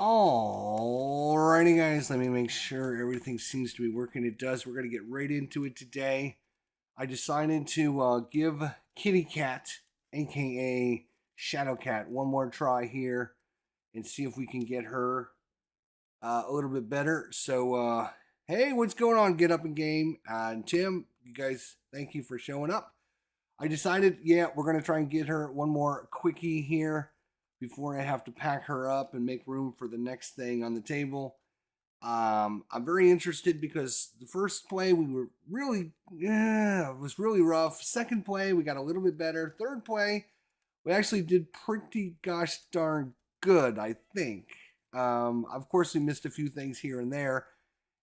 Alrighty, guys, let me make sure everything seems to be working. It does. We're going to get right into it today. I decided to give Kitty Cat, aka Shadowcat, one more try here and see if we can get her a little bit better. So, hey, what's going on? Get Up in Game. And Tim, you guys, thank you for showing up. I decided, yeah, we're going to try and get her one more quickie here before I have to pack her up and make room for the next thing on the table. I'm very interested because the first play we were really, it was really rough. Second play, we got a little bit better. Third play, we actually did pretty gosh darn good, I think. Of course, we missed a few things here and there,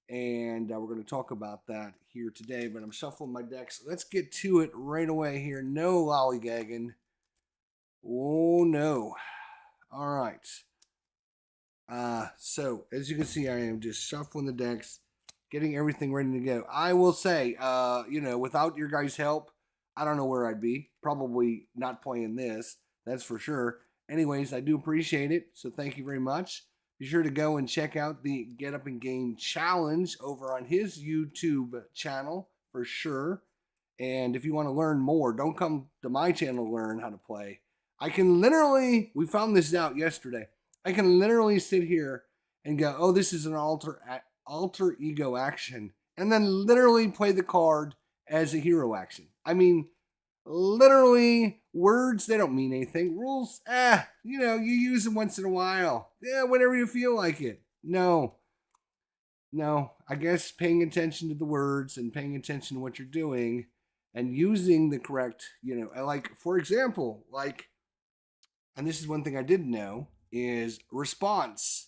and we're going to talk about that here today. But I'm shuffling my decks. Let's get to it right away here. No lollygagging. Oh, no. All right. So as you can see, I am just shuffling the decks, getting everything ready to go. I will say, without your guys' help, I don't know where I'd be. Probably not playing this. That's for sure. Anyways, I do appreciate it. So thank you very much. Be sure to go and check out the Get Up and Game Challenge over on his YouTube channel for sure. And if you want to learn more, don't come to my channel to learn how to play. I can literally, we found this out yesterday. I can literally sit here and go, oh, this is an alter ego action. And then literally play the card as a hero action. I mean, literally, words, they don't mean anything. Rules, you use them once in a while. Yeah, whenever you feel like it. No, I guess paying attention to the words and paying attention to what you're doing and using the correct, like, for example, and this is one thing I didn't know, is response.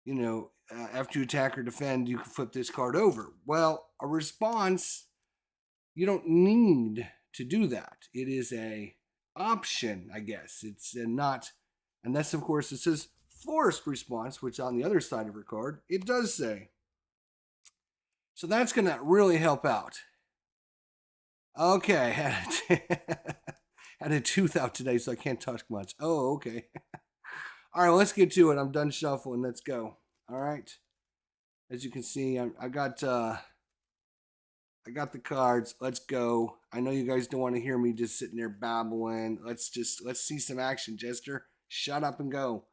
After you attack or defend, you can flip this card over. Well, a response, you don't need to do that. It is a option, I guess. It's not, and that's, of course, it says forced response, which on the other side of your card, it does say. So that's going to really help out. Okay, had a tooth out today, so I can't talk much. Oh, okay. All right, let's get to it. I'm done shuffling. Let's go. All right. As you can see, I got the cards. Let's go. I know you guys don't want to hear me just sitting there babbling. Let's see some action, Jester. Shut up and go.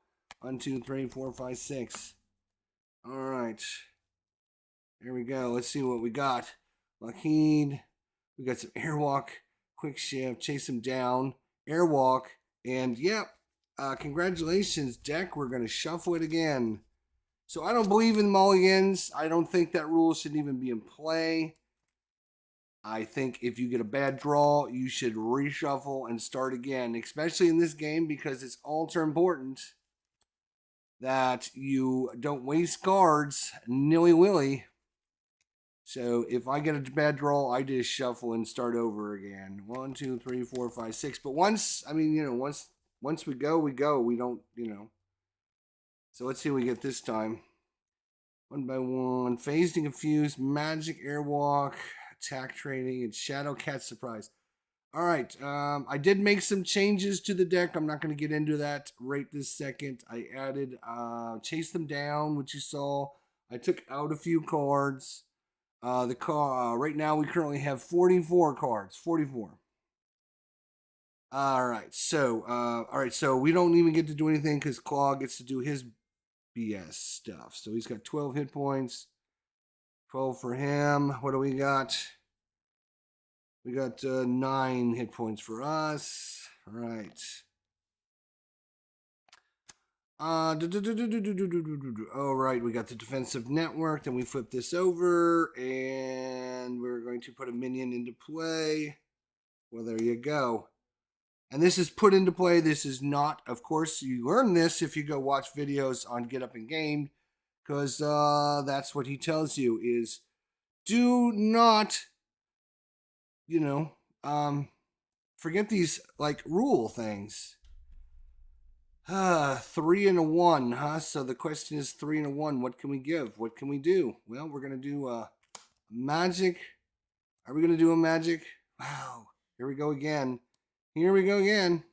1, 2, 3, 4, 5, 6. All right. Here we go. Let's see what we got. Lockheed. We got some airwalk. Quick shift. Chase him down. Airwalk. And yep. Congratulations, deck. We're going to shuffle it again. So I don't believe in mulligans. I don't think that rule should even be in play. I think if you get a bad draw, you should reshuffle and start again, especially in this game because it's ultra important that you don't waste cards nilly-willy. So if I get a bad draw, I just shuffle and start over again. 1, 2, 3, 4, 5, 6. But once we go, we go. We don't, So let's see what we get this time. 1 by 1. Phased and Confused, Magic, Airwalk, Attack Training, and Shadowcat Surprise. All right. I did make some changes to the deck. I'm not going to get into that right this second. I added Chase Them Down, which you saw. I took out a few cards. Right now we currently have 44 cards. 44. All right, so we don't even get to do anything because Klaw gets to do his BS stuff. So he's got 12 hit points, 12 for him. What do we got? We got 9 hit points for us. All right. All right, we got the defensive network. Then we flip this over, and we're going to put a minion into play. Well, there you go. And this is put into play. This is not, of course, you learn this if you go watch videos on Get Up and Game, because that's what he tells you is do not, forget these rule things. 3 and a 1, huh? So the question is 3 and a 1. What can we give? What can we do? Well, we're going to do magic. Are we going to do a magic? Wow. Here we go again. Here we go again.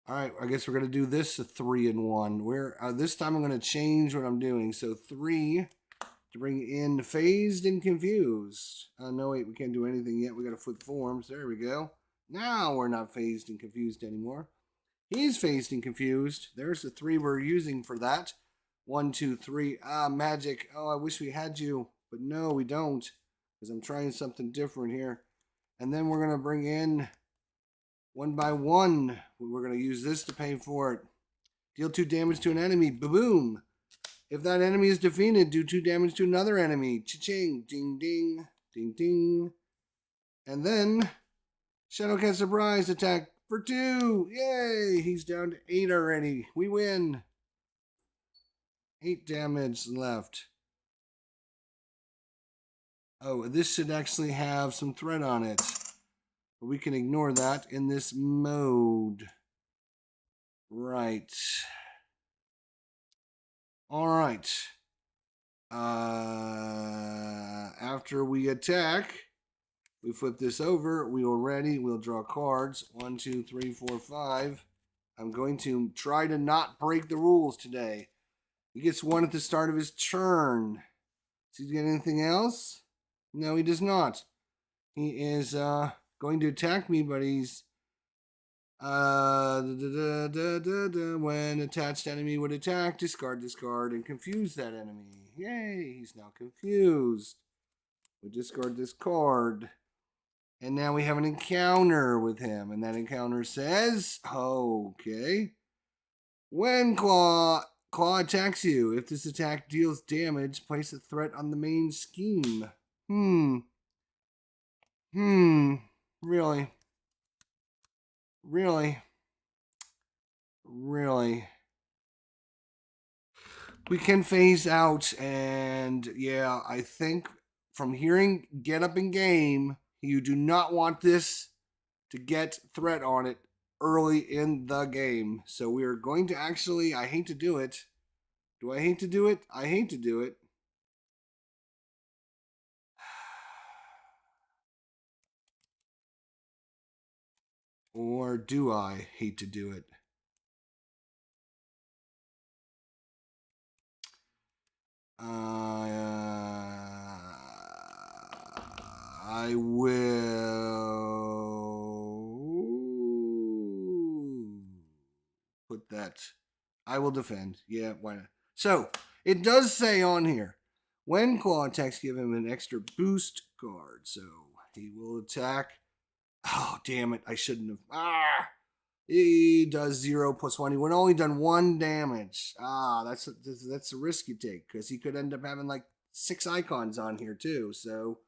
All right, I guess we're gonna do this a 3-in-1. Where this time I'm gonna change what I'm doing. So 3 to bring in Phased and Confused. No wait, we can't do anything yet. We gotta flip forms. There we go. Now we're not Phased and Confused anymore. He's Phased and Confused. There's the 3 we're using for that. 1, 2, 3. Ah, magic. Oh, I wish we had you, but no, we don't, because I'm trying something different here. And then we're gonna bring in 1 by 1. We're going to use this to pay for it. Deal 2 damage to an enemy. Boom. If that enemy is defeated, do 2 damage to another enemy. Cha-ching. Ding, ding. Ding, ding. And then, Shadowcat surprise attack for 2. Yay. He's down to 8 already. We win. 8 damage left. Oh, this should actually have some threat on it. But we can ignore that in this mode. Right. All right. After we attack, we flip this over. We are ready. We'll draw cards. 1, 2, 3, 4, 5. I'm going to try to not break the rules today. He gets 1 at the start of his turn. Does he get anything else? No, he does not. He is going to attack me, but he's when attached enemy would attack, discard this card and confuse that enemy. Yay, he's now confused. We discard this card. And now we have an encounter with him. And that encounter says, okay. When Claw attacks you, if this attack deals damage, place a threat on the main scheme. Really? We can phase out, and yeah, I think from hearing Get Up in Game, you do not want this to get threat on it early in the game. So we are going to actually, I hate to do it. Do I hate to do it? I hate to do it. Or do I hate to do it? I will put that. I will defend. Yeah, why not? So, it does say on here, when Claw attacks, give him an extra boost card. So, he will attack. Oh, damn it. I shouldn't have. He does 0 + 1. He would only done 1 damage. That's a risk you take, because he could end up having like 6 icons on here too. So,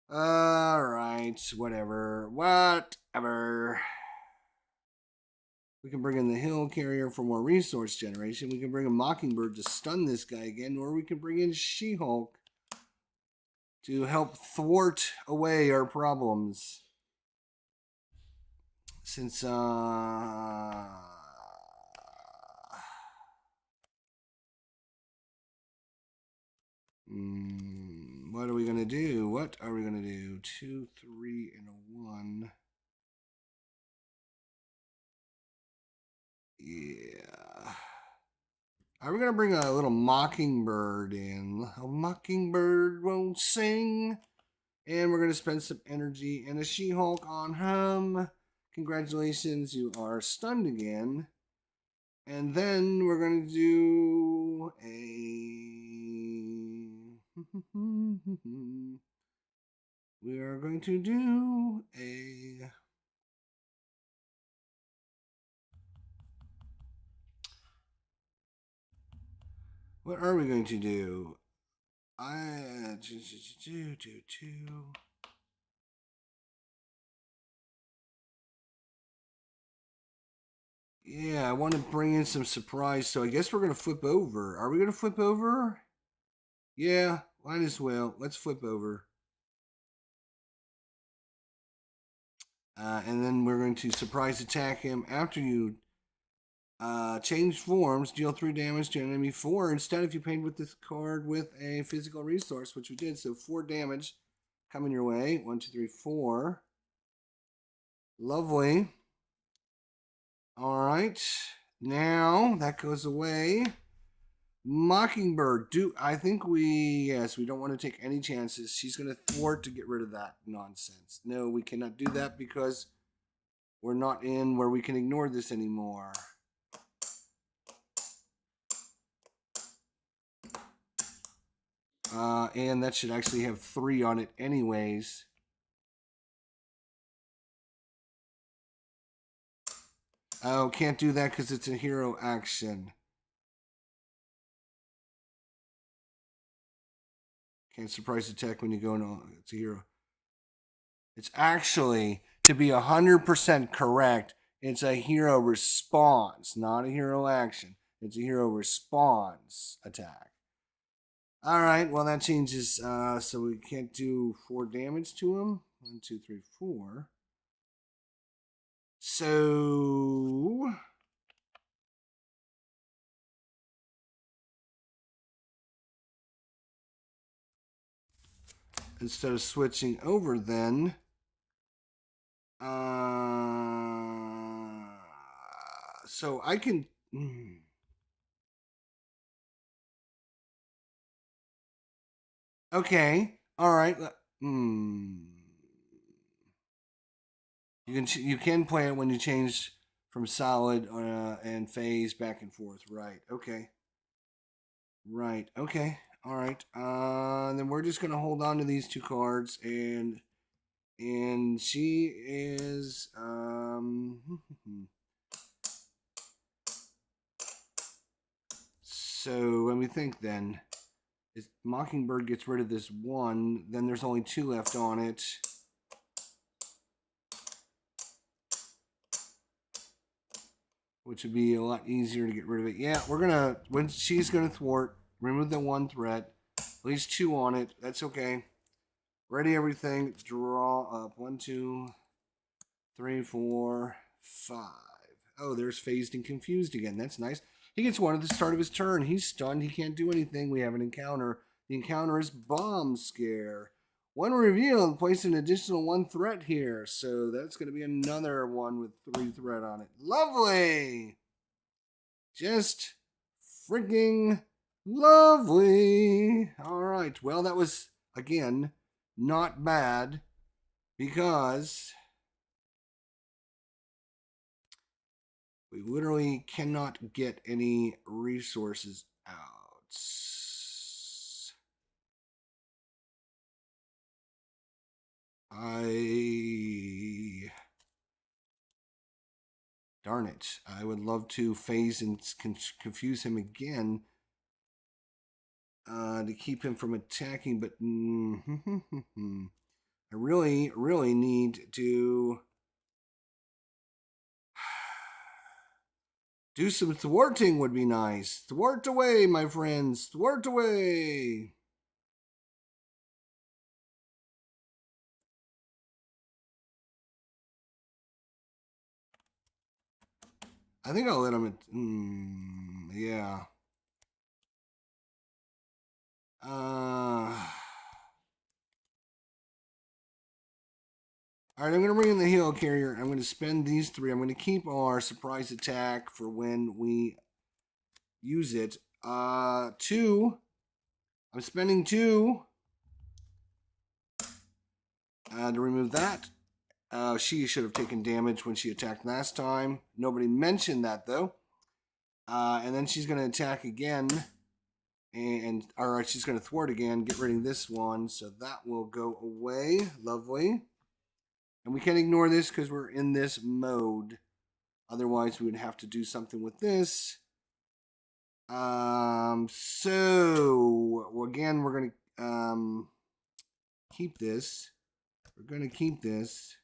all right, whatever. We can bring in the Hill Carrier for more resource generation. We can bring a Mockingbird to stun this guy again, or we can bring in She-Hulk to help thwart away our problems. Since what are we gonna do? 2, 3, and a 1. Yeah. Are we gonna bring a little Mockingbird in? A Mockingbird won't sing. And we're gonna spend some energy and a She-Hulk on him. Congratulations, you are stunned again. And then we're going to do we are going to do a what are we going to do? Yeah, I want to bring in some surprise, so I guess we're going to flip over. Are we going to flip over? Yeah, might as well. Let's flip over. And then we're going to surprise attack him after you change forms, deal 3 damage to enemy 4. Instead, if you paid with this card with a physical resource, which we did, so 4 damage coming your way. 1, 2, 3, 4. Lovely. All right. Now that goes away. Mockingbird. We don't want to take any chances. She's going to thwart to get rid of that nonsense. No, we cannot do that because we're not in where we can ignore this anymore. And that should actually have 3 on it anyways. Oh, can't do that because it's a hero action. Can't surprise attack when you go into it's a hero. It's actually, to be 100% correct, it's a hero response, not a hero action. It's a hero response attack. All right, well, that changes. So we can't do 4 damage to him. 1, 2, 3, 4. So instead of switching over, then so I can. Okay. All right. You can play it when you change from solid and phase back and forth. Right. Okay. Right. Okay. All right. Then we're just gonna hold on to these 2 cards, and she is So let me think then. If Mockingbird gets rid of this 1, then there's only 2 left on it. Which would be a lot easier to get rid of it. Yeah, she's gonna thwart, remove the 1 threat, at least 2 on it. That's okay. Ready everything, draw up. 1, 2, 3, 4, 5. Oh, there's phased and confused again. That's nice. He gets 1 at the start of his turn. He's stunned. He can't do anything. We have an encounter. The encounter is Bomb Scare. 1 revealed. Place an additional 1 threat here. So that's going to be another one with 3 threat on it. Lovely. Just freaking lovely. All right. Well, that was, again, not bad because we literally cannot get any resources out. Darn it. I would love to phase and confuse him again to keep him from attacking, but I really, really need to do some thwarting would be nice. Thwart away, my friends. Thwart away. I think I'll let him. Yeah. All right, I'm going to bring in the helo carrier. I'm going to spend these 3. I'm going to keep our surprise attack for when we use it. 2. I'm spending 2 to remove that. She should have taken damage when she attacked last time. Nobody mentioned that, though. And then she's going to attack again. Or she's going to thwart again. Get rid of this 1. So that will go away. Lovely. And we can't ignore this because we're in this mode. Otherwise, we would have to do something with this. So, again, we're going to keep this. We're going to keep this.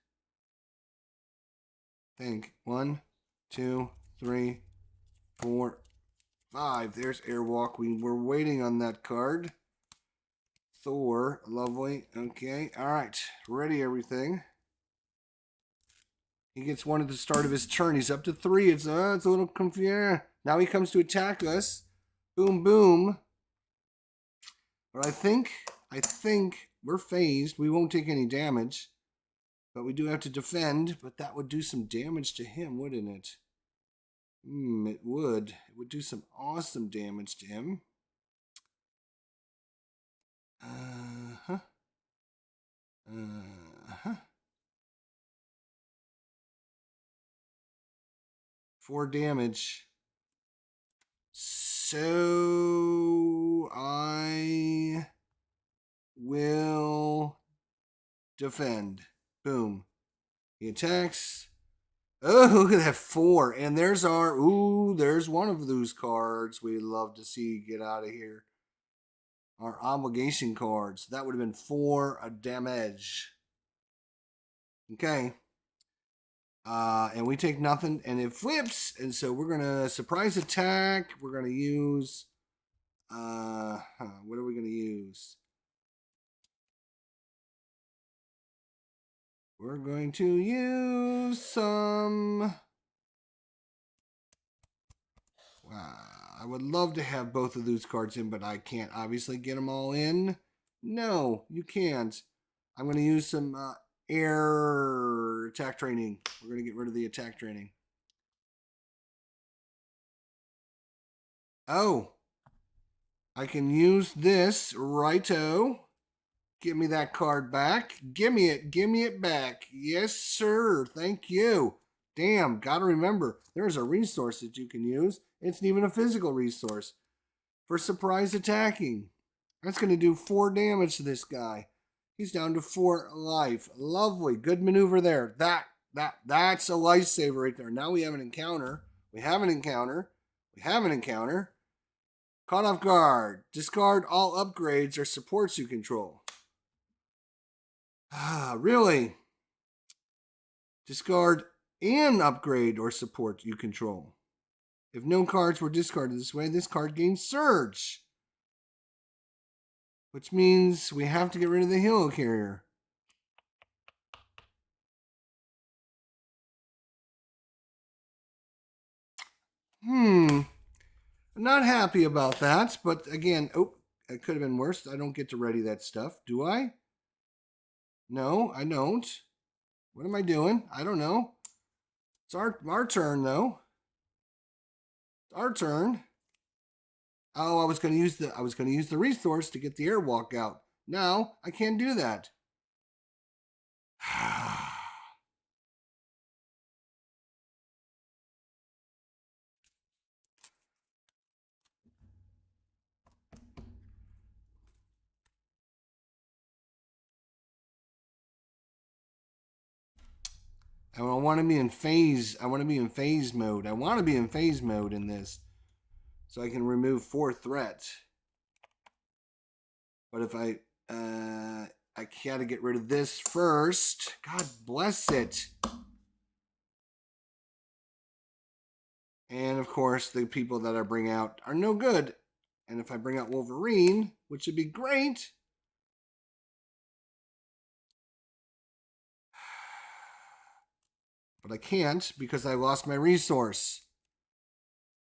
Think 1, 2, 3, 4, 5. There's Airwalk. We were waiting on that card. Thor, lovely. Okay, all right. Ready everything. He gets 1 at the start of his turn. He's up to 3. It's a little confusing. Now he comes to attack us. Boom, boom. But I think we're phased. We won't take any damage. But we do have to defend. But that would do some damage to him, wouldn't it? It would. It would do some awesome damage to him. Uh-huh. Uh-huh. 4 damage. So I will defend. Boom. He attacks. Oh, look at that 4. And there's our, there's one of those cards we'd love to see get out of here. Our obligation cards. That would have been 4 damage. Okay. And we take nothing, and it flips. And so we're going to surprise attack. We're going to use, what are we going to use? We're going to use some, I would love to have both of those cards in, but I can't obviously get them all in. No, you can't. I'm going to use some air attack training. We're going to get rid of the attack training. Oh, I can use this. Righto. Give me that card back. Give me it. Give me it back. Yes, sir. Thank you. Damn, gotta remember, there's a resource that you can use. It's even a physical resource for surprise attacking. That's going to do 4 damage to this guy. He's down to 4 life. Lovely. Good maneuver there. That's a lifesaver right there. Now we have an encounter. We have an encounter. We have an encounter. Caught off guard. Discard all upgrades or supports you control. Really? Discard an upgrade or support you control. If no cards were discarded this way, this card gains Surge. Which means we have to get rid of the Halo Carrier. I'm not happy about that, but again, it could have been worse. I don't get to ready that stuff, do I? No, I don't. What am I doing? I don't know. It's our turn though. It's our turn. Oh, I was going to use the resource to get the airwalk out. Now I can't do that. I want to be in phase. I want to be in phase mode. I want to be in phase mode in this, so I can remove 4 threats. But if I gotta get rid of this first. God bless it. And of course, the people that I bring out are no good. And if I bring out Wolverine, which would be great. But I can't because I lost my resource.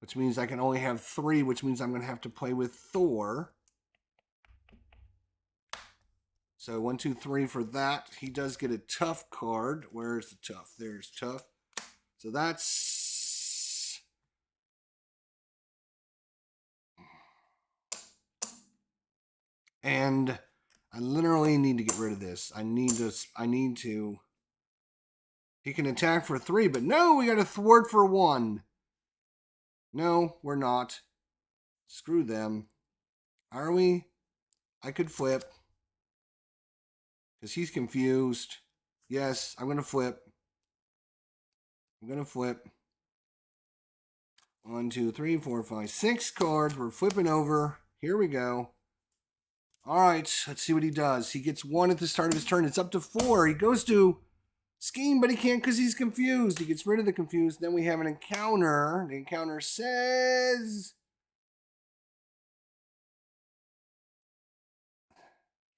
Which means I can only have 3, which means I'm going to have to play with Thor. So 1, 2, 3 for that. He does get a tough card. Where's the tough? There's tough. So that's... And I literally need to get rid of this. I need to... He can attack for 3, but no, we got a thwart for 1. No, we're not. Screw them. Are we? I could flip. Because he's confused. Yes, I'm going to flip. I'm going to flip. 1, 2, 3, 4, 5, 6 cards. We're flipping over. Here we go. All right, let's see what he does. He gets 1 at the start of his turn. It's up to 4. He goes to scheme, but he can't because he's confused. He gets rid of the confused. Then we have an encounter. The encounter says...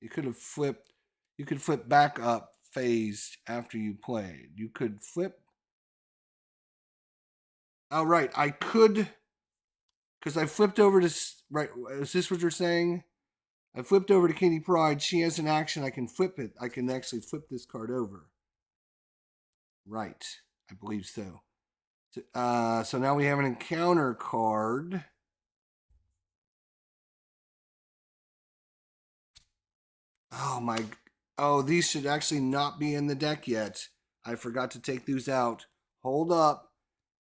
You could have flipped. You could flip back up phased after you played. You could flip. Oh, right. I could. Because I flipped over to... Right. Is this what you're saying? I flipped over to Katie Pride. She has an action. I can flip it. I can actually flip this card over. Right. I believe so. So now we have an encounter card. Oh my. Oh, these should actually not be in the deck yet. I forgot to take these out. Hold up.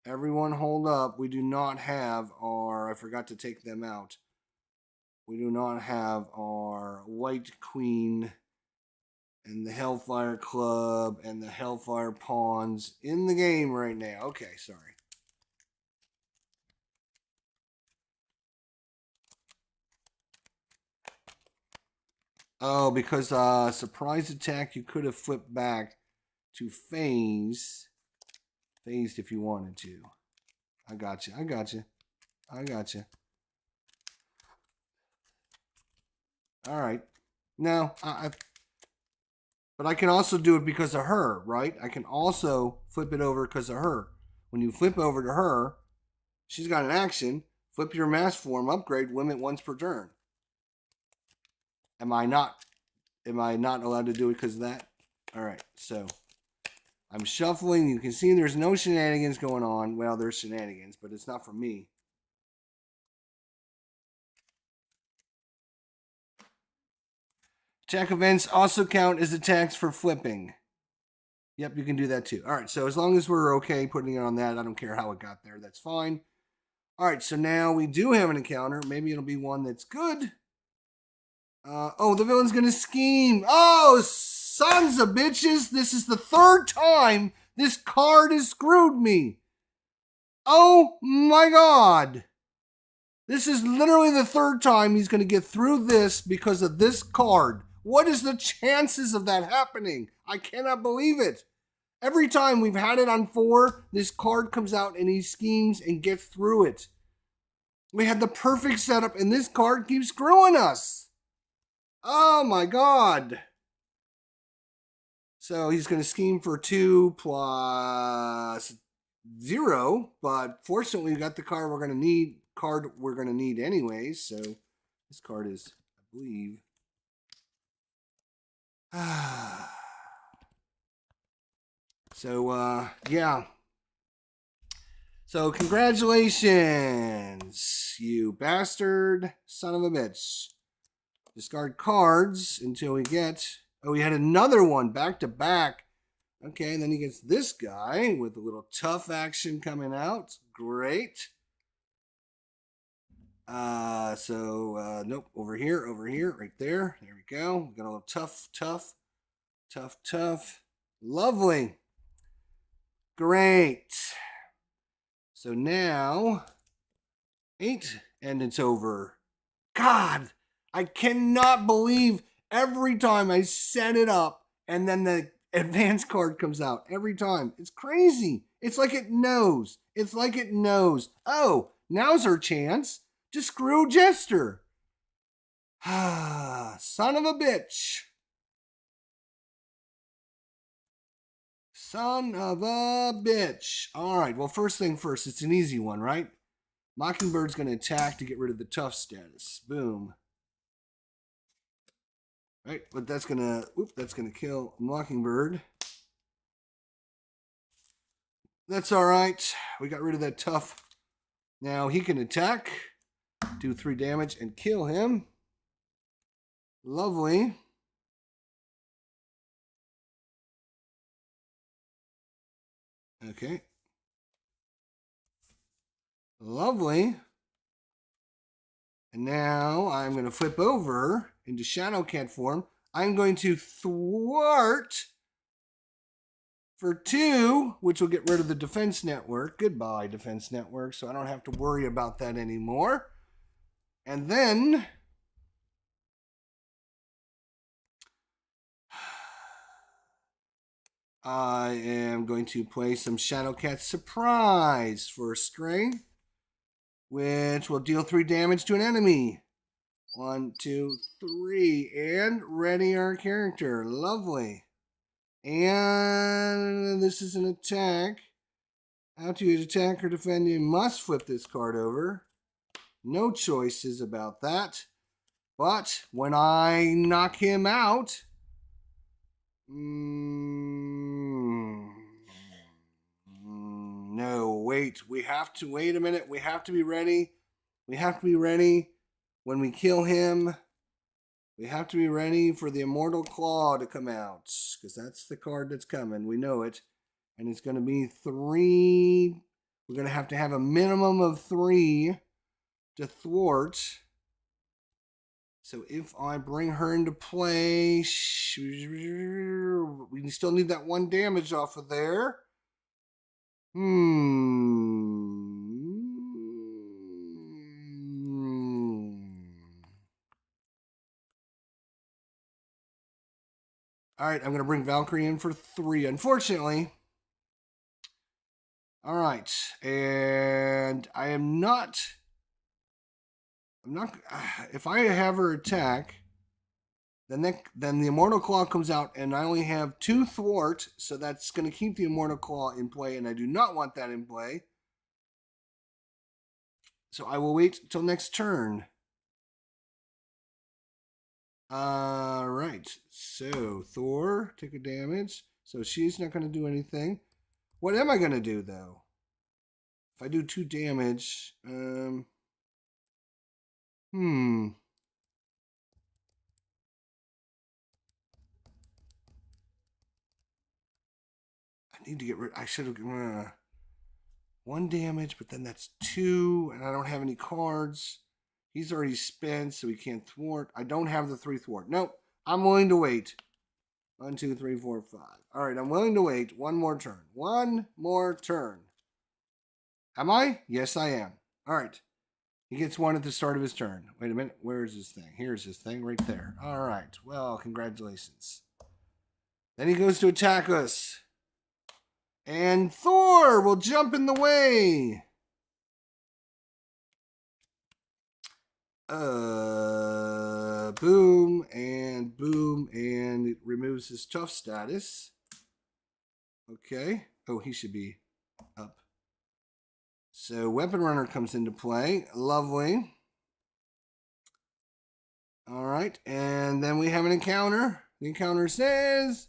Everyone hold up. We do not have our... I forgot to take them out. We do not have our White Queen and the Hellfire Club and the Hellfire Pawns in the game right now. Okay, sorry. Oh, because surprise attack, you could have flipped back to phased if you wanted to. I got you. I got you. I got you. All right. Now, but I can also do it because of her, right? I can also flip it over because of her. When you flip over to her, she's got an action. Flip your mass form upgrade, limit once per turn. Am I not allowed to do it because of that? All right, so I'm shuffling. You can see there's no shenanigans going on. Well, there's shenanigans, but it's not from me. Attack events also count as attacks for flipping. Yep, you can do that too. All right, so as long as we're okay putting it on that, I don't care how it got there. That's fine. All right, so now we do have an encounter. Maybe it'll be one that's good. Oh, the villain's going to scheme. Oh, sons of bitches. This is the third time this card has screwed me. Oh, my God. This is literally the third time he's going to get through this because of this card. What is the chances of that happening? I cannot believe it. Every time we've had it on 4, this card comes out and he schemes and gets through it. We had the perfect setup and this card keeps screwing us. Oh my God. So he's going to scheme for 2 plus 0, but fortunately we got the card we're going to need anyways. So this card is, I believe. So yeah. So congratulations, you bastard son of a bitch. Discard cards until we get... Oh, we had another one back to back. Okay, and then he gets this guy with a little tough action coming out. Great. Nope, over here, right there. There we go. We got a little tough. Lovely. Great. So now, 8, and it's over. God, I cannot believe every time I set it up and then the advance card comes out. Every time. It's crazy. It's like it knows. Oh, now's our chance to screw Jester. Son of a bitch. Son of a bitch. All right, well, first thing first, it's an easy one, right? Mockingbird's going to attack to get rid of the tough status. Boom. Right, but that's going to kill Mockingbird. That's all right. We got rid of that tough. Now he can attack, do 3 damage, and kill him. Lovely. Okay. Lovely. And now I'm going to flip over into Shadowcat form. I'm going to thwart for 2, which will get rid of the defense network. Goodbye, defense network. So I don't have to worry about that anymore. And then I am going to play some Shadowcat Surprise for strength, which will deal 3 damage to an enemy. 1, 2, 3, and ready our character. Lovely. And this is an attack. After you attack or defend, you must flip this card over. No choices about that. But when I knock him out, No, wait. We have to wait a minute. We have to be ready. We have to be ready when we kill him. We have to be ready for the Immortal Claw to come out, because that's the card that's coming. We know it. And it's going to be 3. We're going to have a minimum of 3 to thwart. So if I bring her into play, we still need that 1 damage off of there. All right, I'm going to bring Valkyrie in for 3, unfortunately. All right, and I'm not, if I have her attack, then the Immortal Claw comes out, and I only have 2 thwart, so that's going to keep the Immortal Claw in play, and I do not want that in play. So I will wait till next turn. All right, so Thor, take a damage. So she's not going to do anything. What am I going to do, though? If I do 2 damage, I need to get rid. I should have 1 damage, but then that's 2, and I don't have any cards. He's already spent, so he can't thwart. I don't have the 3 thwart. Nope, I'm willing to wait. 1, 2, 3, 4, 5. All right, I'm willing to wait 1 more turn. 1 more turn. Am I? Yes, I am. All right. He gets 1 at the start of his turn. Wait a minute. Where's his thing? Here's his thing right there. All right. Well, congratulations. Then he goes to attack us. And Thor will jump in the way. Boom, and it removes his tough status. Okay. Oh, he should be up. So Weapon Runner comes into play. Lovely. All right, and then we have an encounter. The encounter says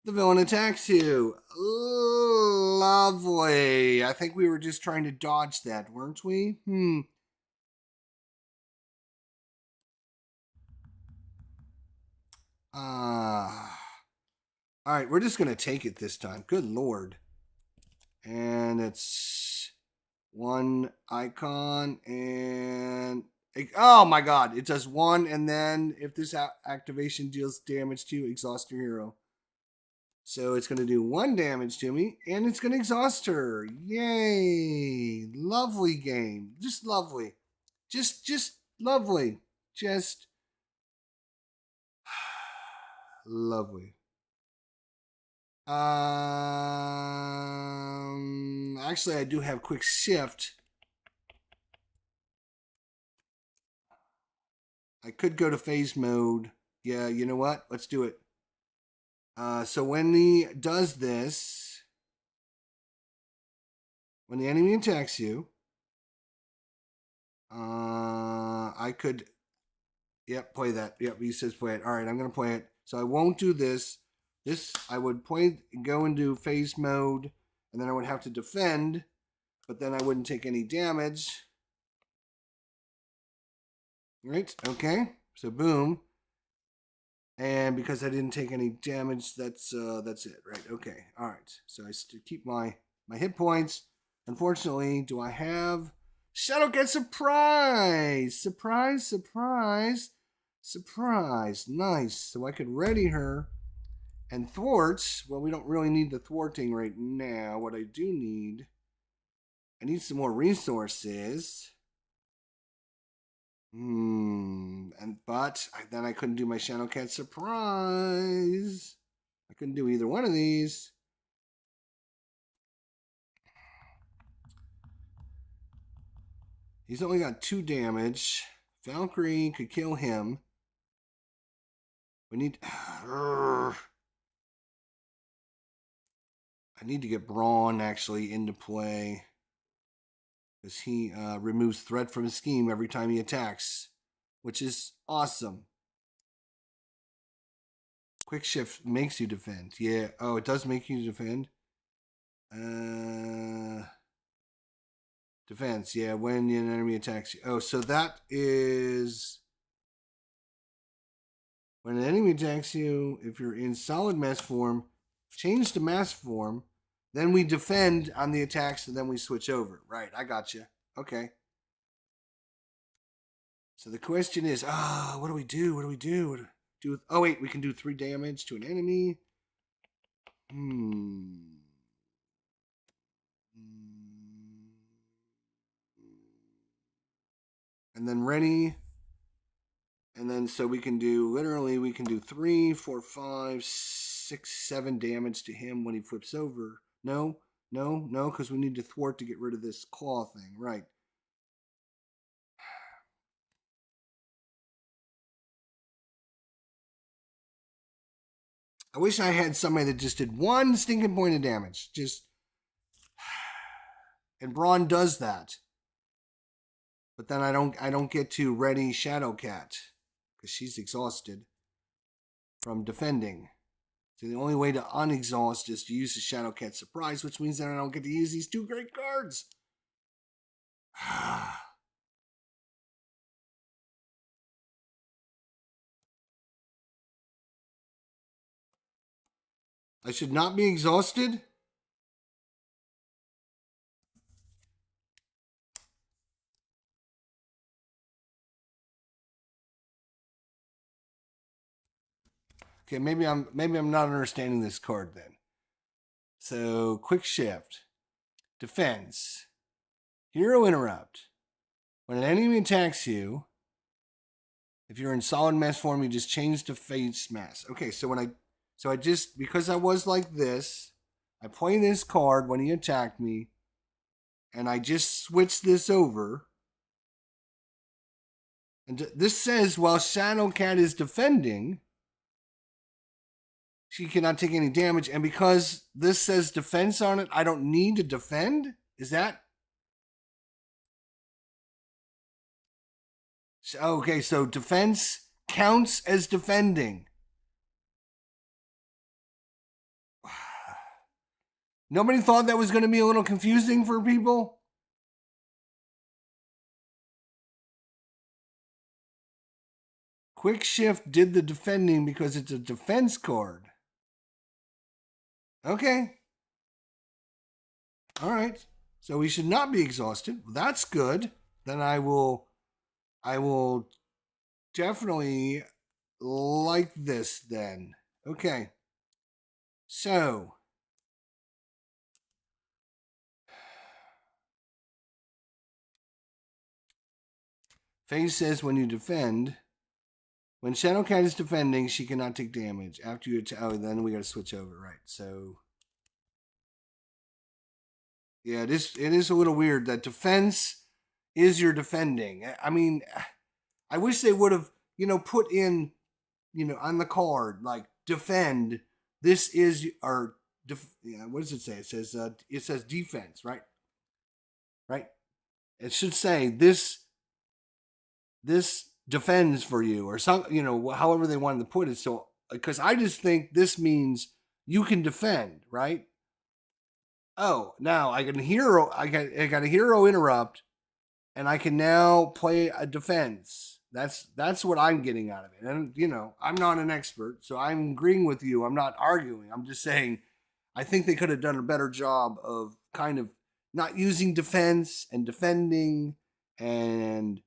the villain attacks you. Lovely. I think we were just trying to dodge that, weren't we? All right, we're just going to take it this time. Good Lord. And it's 1 icon and... Oh my god, it does 1, and then if this activation deals damage to you, exhaust your hero. So it's going to do 1 damage to me, and it's going to exhaust her. Yay! Lovely game. Just lovely. Just lovely. Just lovely. Actually, I do have quick shift. I could go to phase mode. Yeah, you know what? Let's do it. So when he does this, when the enemy attacks you, I could, play that. Yep, he says play it. All right, I'm going to play it. So I won't do this. This, I would go into phase mode, and then I would have to defend, but then I wouldn't take any damage. Right, okay. So boom. And because I didn't take any damage, that's it, right? Okay, all right. So I still keep my hit points. Unfortunately, do I have Shadowcat surprise? Surprise, surprise, surprise. Nice. So I could ready her. And thwarts, well, we don't really need the thwarting right now. What I do need, I need some more resources. But then I couldn't do my Shadowcat surprise. I couldn't do either one of these. He's only got 2 damage. Valkyrie could kill him. We need... I need to get Brawn actually into play. Because he removes threat from his scheme every time he attacks. Which is awesome. Quick shift makes you defend. Yeah. Oh, it does make you defend. Defense, yeah, when an enemy attacks you. Oh, so that is when an enemy attacks you, if you're in solid mass form, change to mass form, then we defend on the attacks and then we switch over. Right, I got you. Okay. So the question is, what do we do? What do we do? What do with, oh, wait, we can do 3 damage to an enemy. And then ready. And then so we can do, literally, we can do 3, 4, 5, 6, 7 damage to him when he flips over. No, because we need to thwart to get rid of this claw thing. Right. I wish I had somebody that just did 1 stinking point of damage. And Braun does that. But then I don't get to ready Shadowcat because she's exhausted from defending. So the only way to unexhaust is to use the Shadowcat surprise, which means that I don't get to use these 2 great cards. I should not be exhausted? Okay, maybe I'm not understanding this card then. So quick shift, defense, hero interrupt. When an enemy attacks you, if you're in solid mass form, you just change to face mass. Okay, so I just, because I was like this, I play this card when he attacked me, and I just switched this over. And this says, while Shadowcat is defending, she cannot take any damage. And because this says defense on it, I don't need to defend? Is that? Okay, so defense counts as defending. Nobody thought that was going to be a little confusing for people? Quick Shift did the defending because it's a defense card. Okay. All right. So we should not be exhausted. That's good. Then I will definitely like this then. Okay. So Phase says when you defend, when Shadowcat is defending, she cannot take damage. After you attack, oh, then we got to switch over, right? So yeah, it is a little weird that defense is your defending. I mean, I wish they would have, put in, on the card, like defend. This is our, what does it say? It says defense, right? Right. It should say this defends for you or some, however they wanted to put it. So, because I just think this means you can defend, right? Oh, now I got a hero interrupt, and I can now play a defense. That's what I'm getting out of it. And I'm not an expert, so I'm agreeing with you. I'm not arguing. I'm just saying I think they could have done a better job of kind of not using defense and defending and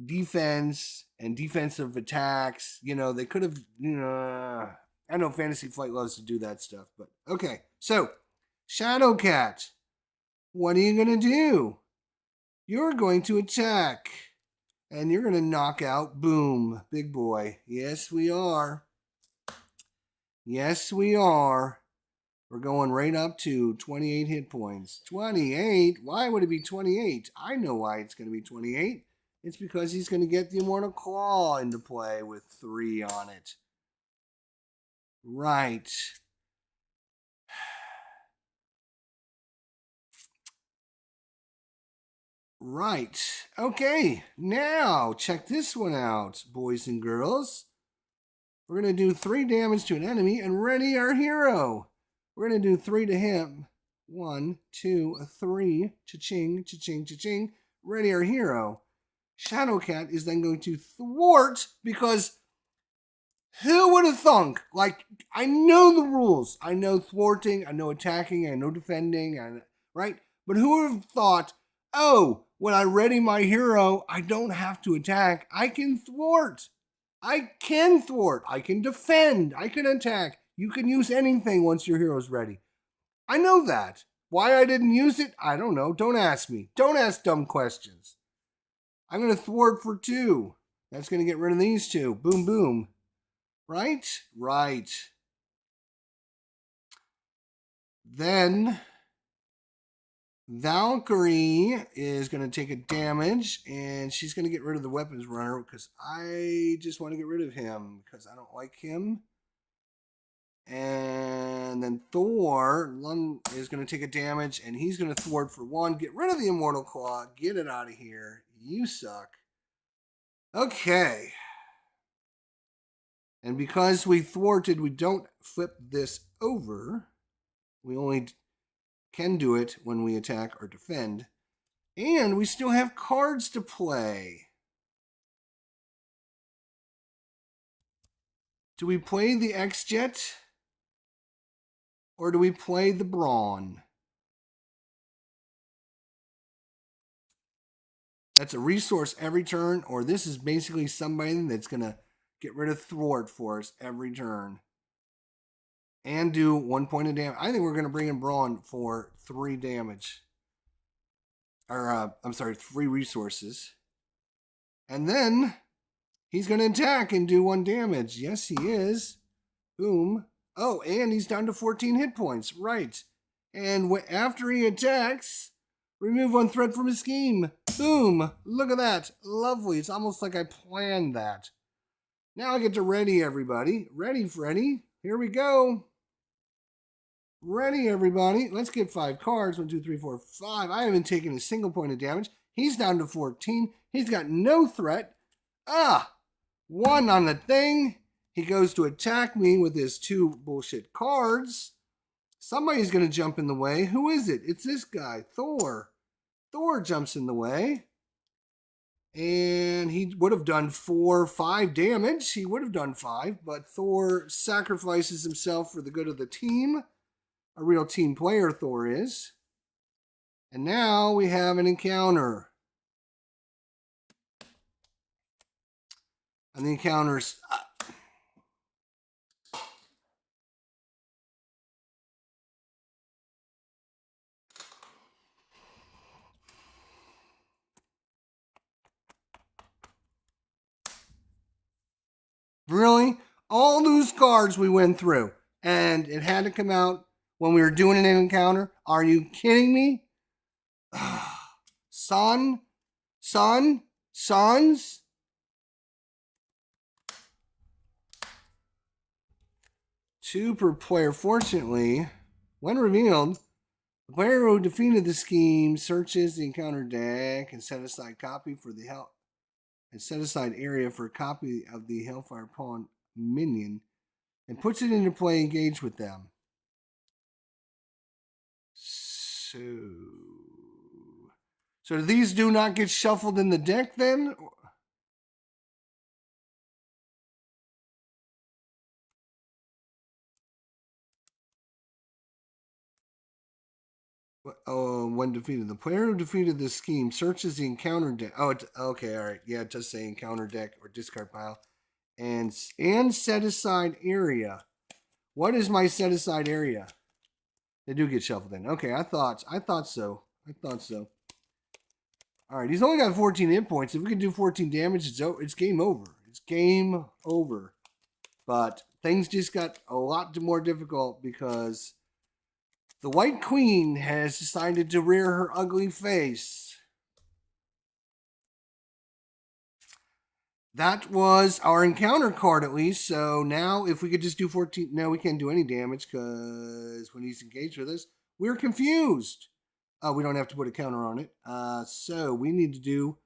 defense and defensive attacks. They could have, I know Fantasy Flight loves to do that stuff, but okay. So, Shadowcat, what are you going to do? You're going to attack, and you're going to knock out Boom, big boy. Yes, we are. Yes, we are. We're going right up to 28 hit points. 28? Why would it be 28? I know why it's going to be 28. It's because he's going to get the Immortal Claw into play with 3 on it. Right. Right. Okay. Now, check this one out, boys and girls. We're going to do 3 damage to an enemy and ready our hero. We're going to do 3 to him. 1, 2, 3. Cha-ching, cha-ching, cha-ching. Ready our hero. Shadowcat is then going to thwart because who would have thunk? Like, I know the rules. I know thwarting, I know attacking, I know defending, right? But who would have thought, oh, when I ready my hero, I don't have to attack. I can thwart. I can thwart. I can defend. I can attack. You can use anything once your hero's ready. I know that. Why I didn't use it, I don't know. Don't ask me. Don't ask dumb questions. I'm going to thwart for 2. That's going to get rid of these 2. Boom, boom. Right? Right. Then Valkyrie is going to take a damage, and she's going to get rid of the weapons runner because I just want to get rid of him because I don't like him. And then Thor is going to take a damage, and he's going to thwart for 1. Get rid of the Immortal Claw. Get it out of here. You suck. Okay. And because we thwarted, we don't flip this over. We only can do it when we attack or defend. And we still have cards to play. Do we play the X-Jet? Or do we play the Brawn? That's a resource every turn, or this is basically somebody that's going to get rid of thwart for us every turn. And do 1 point of damage. I think we're going to bring in Brawn for 3 damage. Or, I'm sorry, 3 resources. And then he's going to attack and do 1 damage. Yes, he is. Boom. Oh, and he's down to 14 hit points. Right. And after he attacks, remove 1 threat from his scheme. Boom. Look at that. Lovely. It's almost like I planned that. Now I get to ready everybody. Ready, Freddy. Here we go. Ready, everybody. Let's get 5 cards. 1, 2, 3, 4, 5. I haven't taken a single point of damage. He's down to 14. He's got no threat. 1 on the thing. He goes to attack me with his 2 bullshit cards. Somebody's going to jump in the way. Who is it? It's this guy, Thor. Thor jumps in the way. And he would have done 4, 5 damage. He would have done 5. But Thor sacrifices himself for the good of the team. A real team player, Thor is. And now we have an encounter. And the encounter's... Really? All those cards we went through. And it had to come out when we were doing an encounter? Are you kidding me? Sons? 2 per player. Fortunately, when revealed, the player who defeated the scheme searches the encounter deck and set aside copy for the help and set aside area for a copy of the Hellfire Pawn minion and puts it into play, engage with them. So these do not get shuffled in the deck then? Oh, when defeated. The player who defeated this scheme searches the encounter deck. Oh, okay, all right. Yeah, it does say encounter deck or discard pile. And set aside area. What is my set aside area? They do get shuffled in. Okay, I thought so. All right, he's only got 14 hit points. If we can do 14 damage, it's game over. It's game over. But things just got a lot more difficult because the White Queen has decided to rear her ugly face. That was our encounter card at least. So now if we could just do 14, no, we can't do any damage because when he's engaged with us, we're confused. We don't have to put a counter on it. So we need to do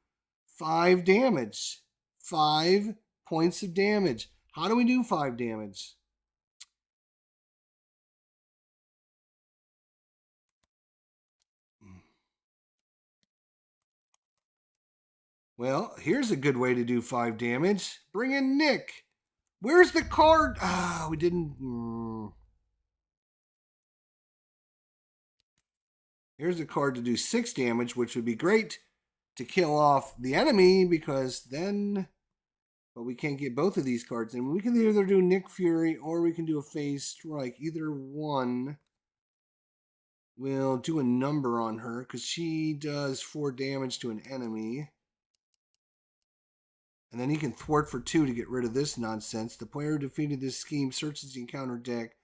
5 damage. 5 points of damage. How do we do 5 damage? Well, here's a good way to do 5 damage. Bring in Nick. Where's the card? Ah, we didn't. Here's a card to do 6 damage, which would be great to kill off the enemy because then. But we can't get both of these cards in. We can either do Nick Fury or we can do a phase strike. Either one will do a number on her because she does 4 damage to an enemy. And then he can thwart for 2 to get rid of this nonsense. The player who defeated this scheme searches the encounter deck.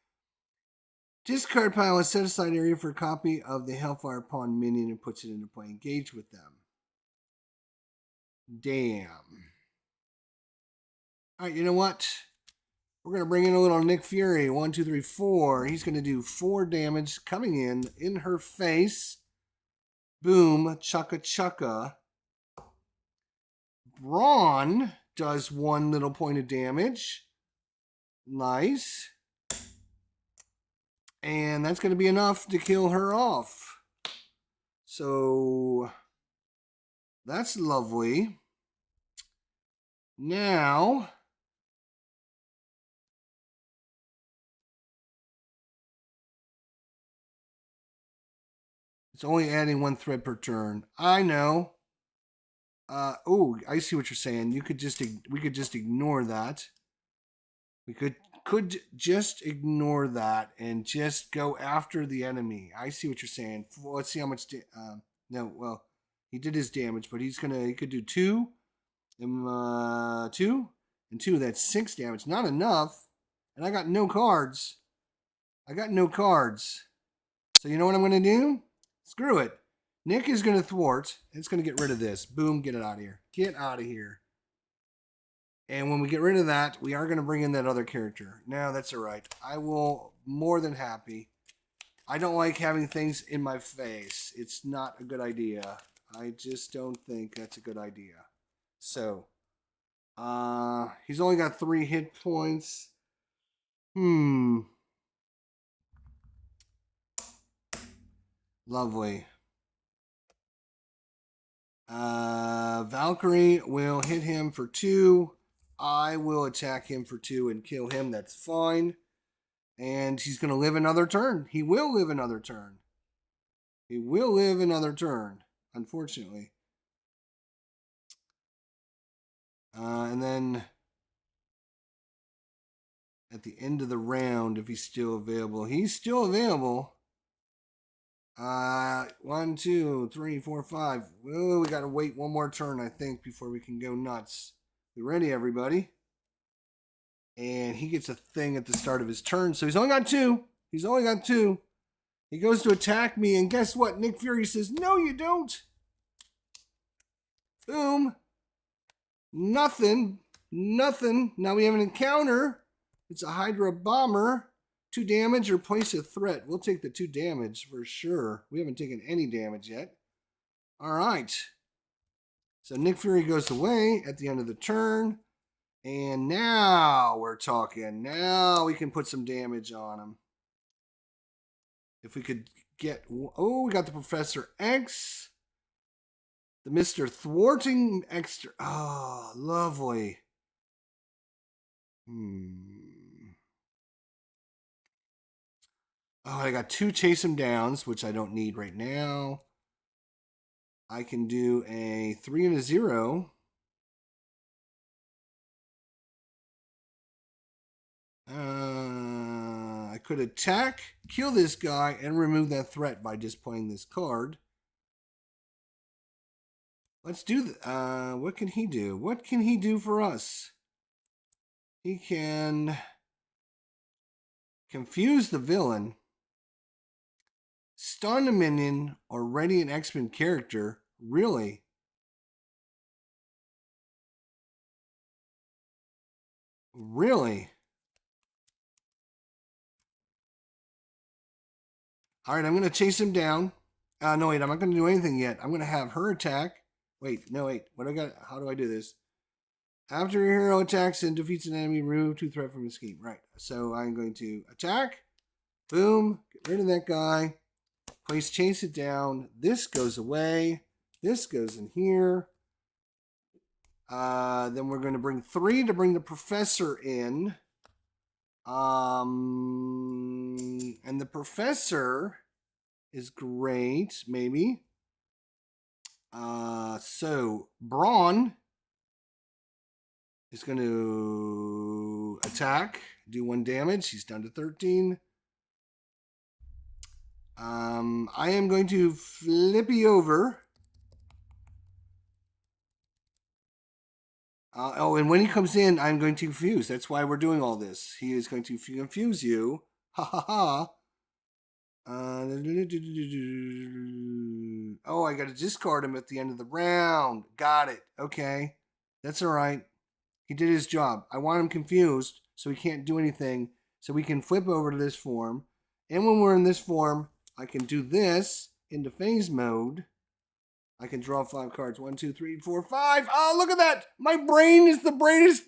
Discard pile a set aside area for a copy of the Hellfire Pawn minion and puts it into play. Engage with them. Damn. Alright, you know what? We're going to bring in a little Nick Fury. 1, 2, 3, 4. He's going to do 4 damage coming in her face. Boom. Chugga chugga. Brawn does 1 little point of damage. Nice. And that's going to be enough to kill her off. So that's lovely. Now it's only adding 1 threat per turn. I know. Oh, I see what you're saying. We could just ignore that. We could just ignore that and just go after the enemy. I see what you're saying. Well, let's see how much. No, well, he did his damage, but he could do 2, and 2 and 2. That's 6 damage. Not enough. And I got no cards. So you know what I'm going to do? Screw it. Nick is going to thwart. It's going to get rid of this. Boom, get it out of here. Get out of here. And when we get rid of that, we are going to bring in that other character. No, that's all right. I will more than happy. I don't like having things in my face. It's not a good idea. I just don't think that's a good idea. So, he's only got 3 hit points. Lovely. Valkyrie will hit him for 2. I will attack him for 2 and kill him. That's fine. And he's going to live another turn. He will live another turn. Unfortunately. And then at the end of the round, if he's still available. 1, 2, 3, 4, 5. Well, we got to wait 1 more turn, I think, before we can go nuts. You ready, everybody? And he gets a thing at the start of his turn. So he's only got 2. He goes to attack me, and guess what? Nick Fury says, no, you don't. Boom. Nothing. Now we have an encounter. It's a Hydra Bomber. 2 damage or place a threat. We'll take the 2 damage for sure. We haven't taken any damage yet. All right. So Nick Fury goes away at the end of the turn. And now we're talking. Now we can put some damage on him. If we could get... Oh, we got the Professor X. The Mr. Thwarting Extra. Oh, lovely. Oh, I got 2 Chase Him Downs, which I don't need right now. I can do a 3 and a 0. I could attack, kill this guy, and remove that threat by just playing this card. Let's do what can he do? What can he do for us? He can confuse the villain, stun a minion, or ready an X-Men character. Really? Really? All right, I'm going to chase him down. No, wait, I'm not going to do anything yet. I'm going to have her attack. Wait, no, wait. What do I got? How do I do this? After your hero attacks and defeats an enemy, remove 2 threat from the scheme. Right. So I'm going to attack. Boom. Get rid of that guy. Place chase it down. This goes away. This goes in here. Then we're going to bring 3 to bring the professor in. And the professor is great, maybe. So Braun is going to attack, do 1 damage. He's down to 13. I am going to flippy over. And when he comes in, I'm going to confuse. That's why we're doing all this. He is going to confuse you. Ha ha ha. Oh, I got to discard him at the end of the round. Got it. Okay. That's all right. He did his job. I want him confused so he can't do anything. So we can flip over to this form. And when we're in this form, I can do this into phase mode. I can draw 5 cards. 1, 2, 3, 4, 5. Oh, look at that. My brain is the greatest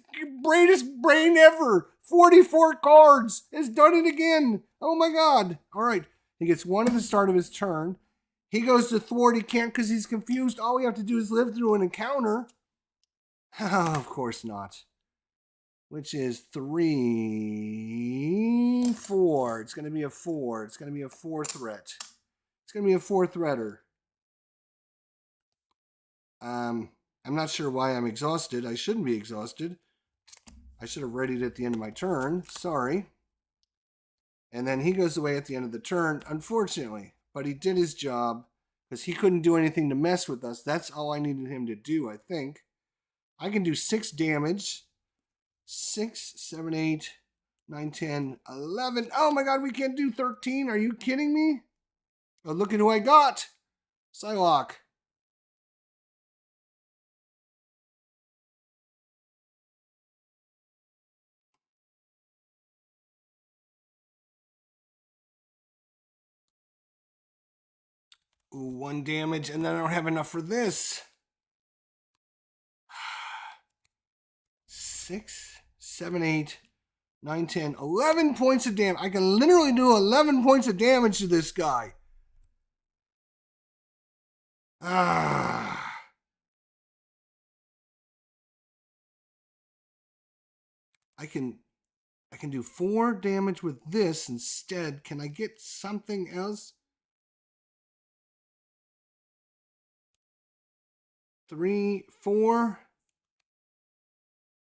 brain ever. 44 cards. It's done it again. Oh my God. All right. He gets 1 at the start of his turn. He goes to thwart. He can't because he's confused. All we have to do is live through an encounter. Of course not. Which is 3, 4. It's going to be a 4. It's going to be a 4 threat. It's going to be a 4 threader. I'm not sure why I'm exhausted. I shouldn't be exhausted. I should have readied at the end of my turn. Sorry. And then he goes away at the end of the turn, unfortunately. But he did his job because he couldn't do anything to mess with us. That's all I needed him to do, I think. I can do 6 damage. 6, 7, 8, 9, 10, 11. Oh my God, we can't do 13. Are you kidding me? Oh, look at who I got. Psylocke. Ooh, 1 damage, and then I don't have enough for this. 6, 7, 8, 9, 10, 11 points of damage. I can literally do 11 points of damage to this guy. I can do 4 damage with this instead. Can I get something else? 3, 4.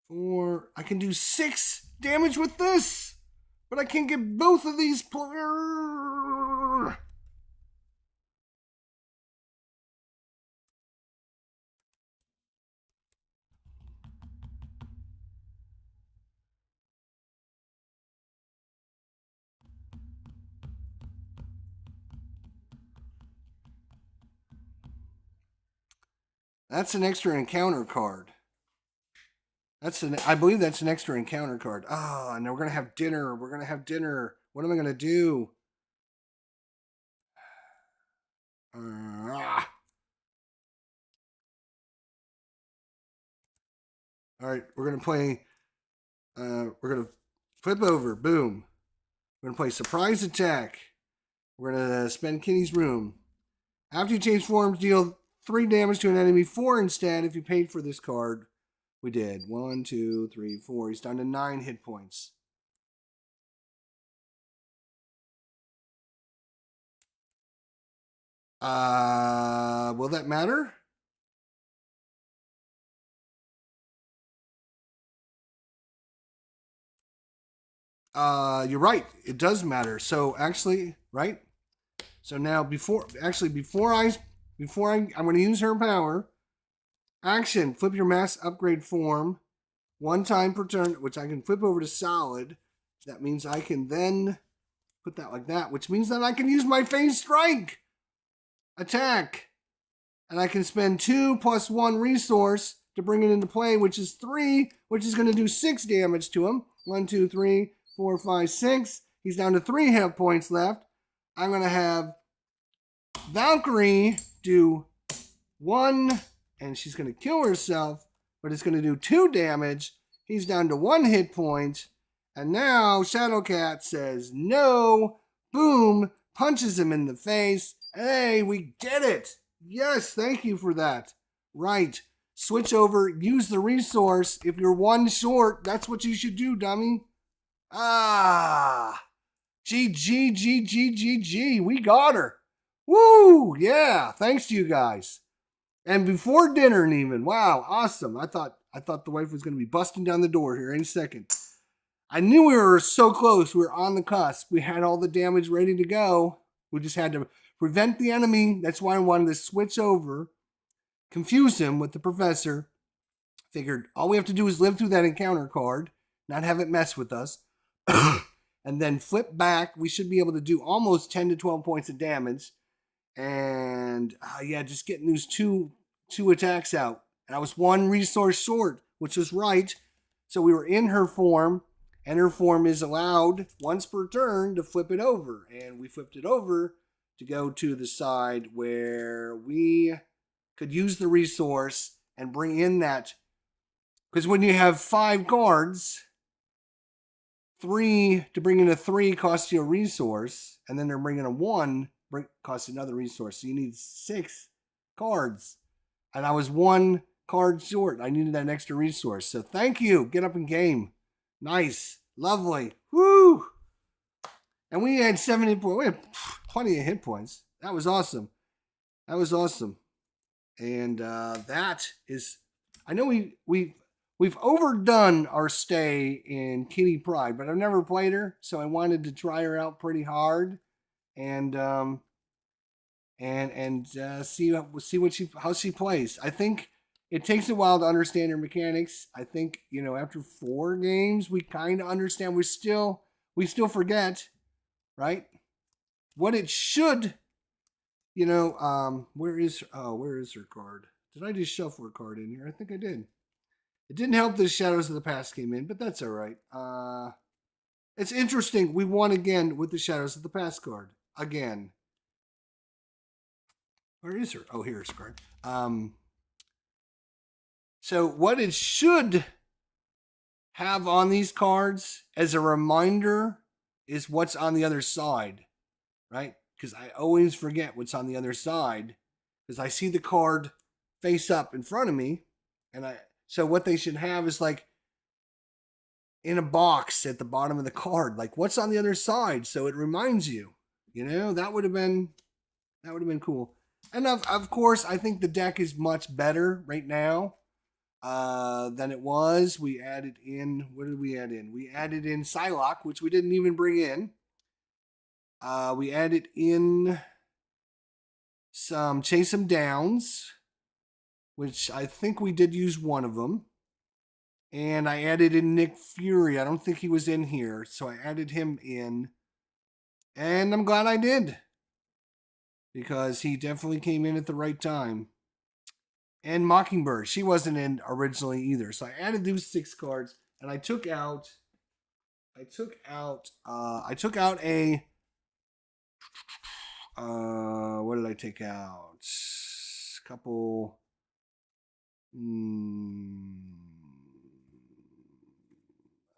4. I can do 6 damage with this, but I can't get both of these. That's an extra encounter card. I believe that's an extra encounter card. Ah, and we're gonna have dinner. We're gonna have dinner. What am I gonna do? All right, we're gonna play. We're gonna flip over. Boom. We're gonna play surprise attack. We're gonna spend Kitty's room. After you change forms, deal 3 damage to an enemy. 4 instead. If you paid for this card, we did 1, 2, 3, 4. He's down to 9 hit points. Will that matter? You're right. It does matter. So actually, right? So now I'm going to use her power. Action, flip your mass upgrade form 1 time per turn, which I can flip over to solid. That means I can then put that like that, which means that I can use my phase strike attack. And I can spend 2 + 1 resource to bring it into play, which is 3, which is going to do 6 damage to him. 1, 2, 3, 4, 5, 6. He's down to 3 hit points left. I'm going to have Valkyrie do 1, and she's going to kill herself, but it's going to do 2 damage. He's down to 1 hit point. And now Shadowcat says no. Boom. Punches him in the face. Hey, we did it. Yes, thank you for that. Right. switch over, use the resource. If you're one short, that's what you should do, dummy. Ah, GG. We got her. Woo, yeah, thanks to you guys. And before dinner, even. Wow, awesome. I thought the wife was going to be busting down the door here any second. I knew we were so close. We were on the cusp. We had all the damage ready to go. We just had to prevent the enemy. That's why I wanted to switch over, confuse him with the professor. Figured all we have to do is live through that encounter card, not have it mess with us, and then flip back. We should be able to do almost 10 to 12 points of damage. And yeah, just getting those two attacks out. And I was one resource short, which was right. So we were in her form, and her form is allowed once per turn to flip it over. And we flipped it over to go to the side where we could use the resource and bring in that. Because when you have 5 cards, 3 to bring in a 3 costs you a resource, and then they're bringing a 1 costs another resource. So you need 6 cards. And I was 1 card short. I needed that extra resource. So thank you. Get up and game. Nice. Lovely. Woo! And we had 70 points. We had plenty of hit points. That was awesome. That was awesome. And that is, I know we've overdone our stay in Kitty Pryde, but I've never played her, so I wanted to try her out pretty hard, and see how she plays. I think it takes a while to understand her mechanics. I think after 4 games we kind of understand. We still forget, right? What it should, where is her card? Did I just shuffle her card in here? I think I did. It didn't help that Shadows of the Past came in, but that's all right. It's interesting. We won again with the Shadows of the Past card. Again. Where is her? Oh, here's her card. So what it should have on these cards as a reminder is what's on the other side, right? Because I always forget what's on the other side because I see the card face up in front of me, so what they should have is like in a box at the bottom of the card, like what's on the other side, so it reminds you. That would have been cool. And of course, I think the deck is much better right now than it was. We added in, what did we add in? We added in Psylocke, which we didn't even bring in. We added in some Chase 'em Downs, which I think we did use one of them. And I added in Nick Fury. I don't think he was in here, so I added him in. And I'm glad I did, because he definitely came in at the right time. And Mockingbird, she wasn't in originally either. So I added those 6 cards, and I took out a what did I take out? A couple.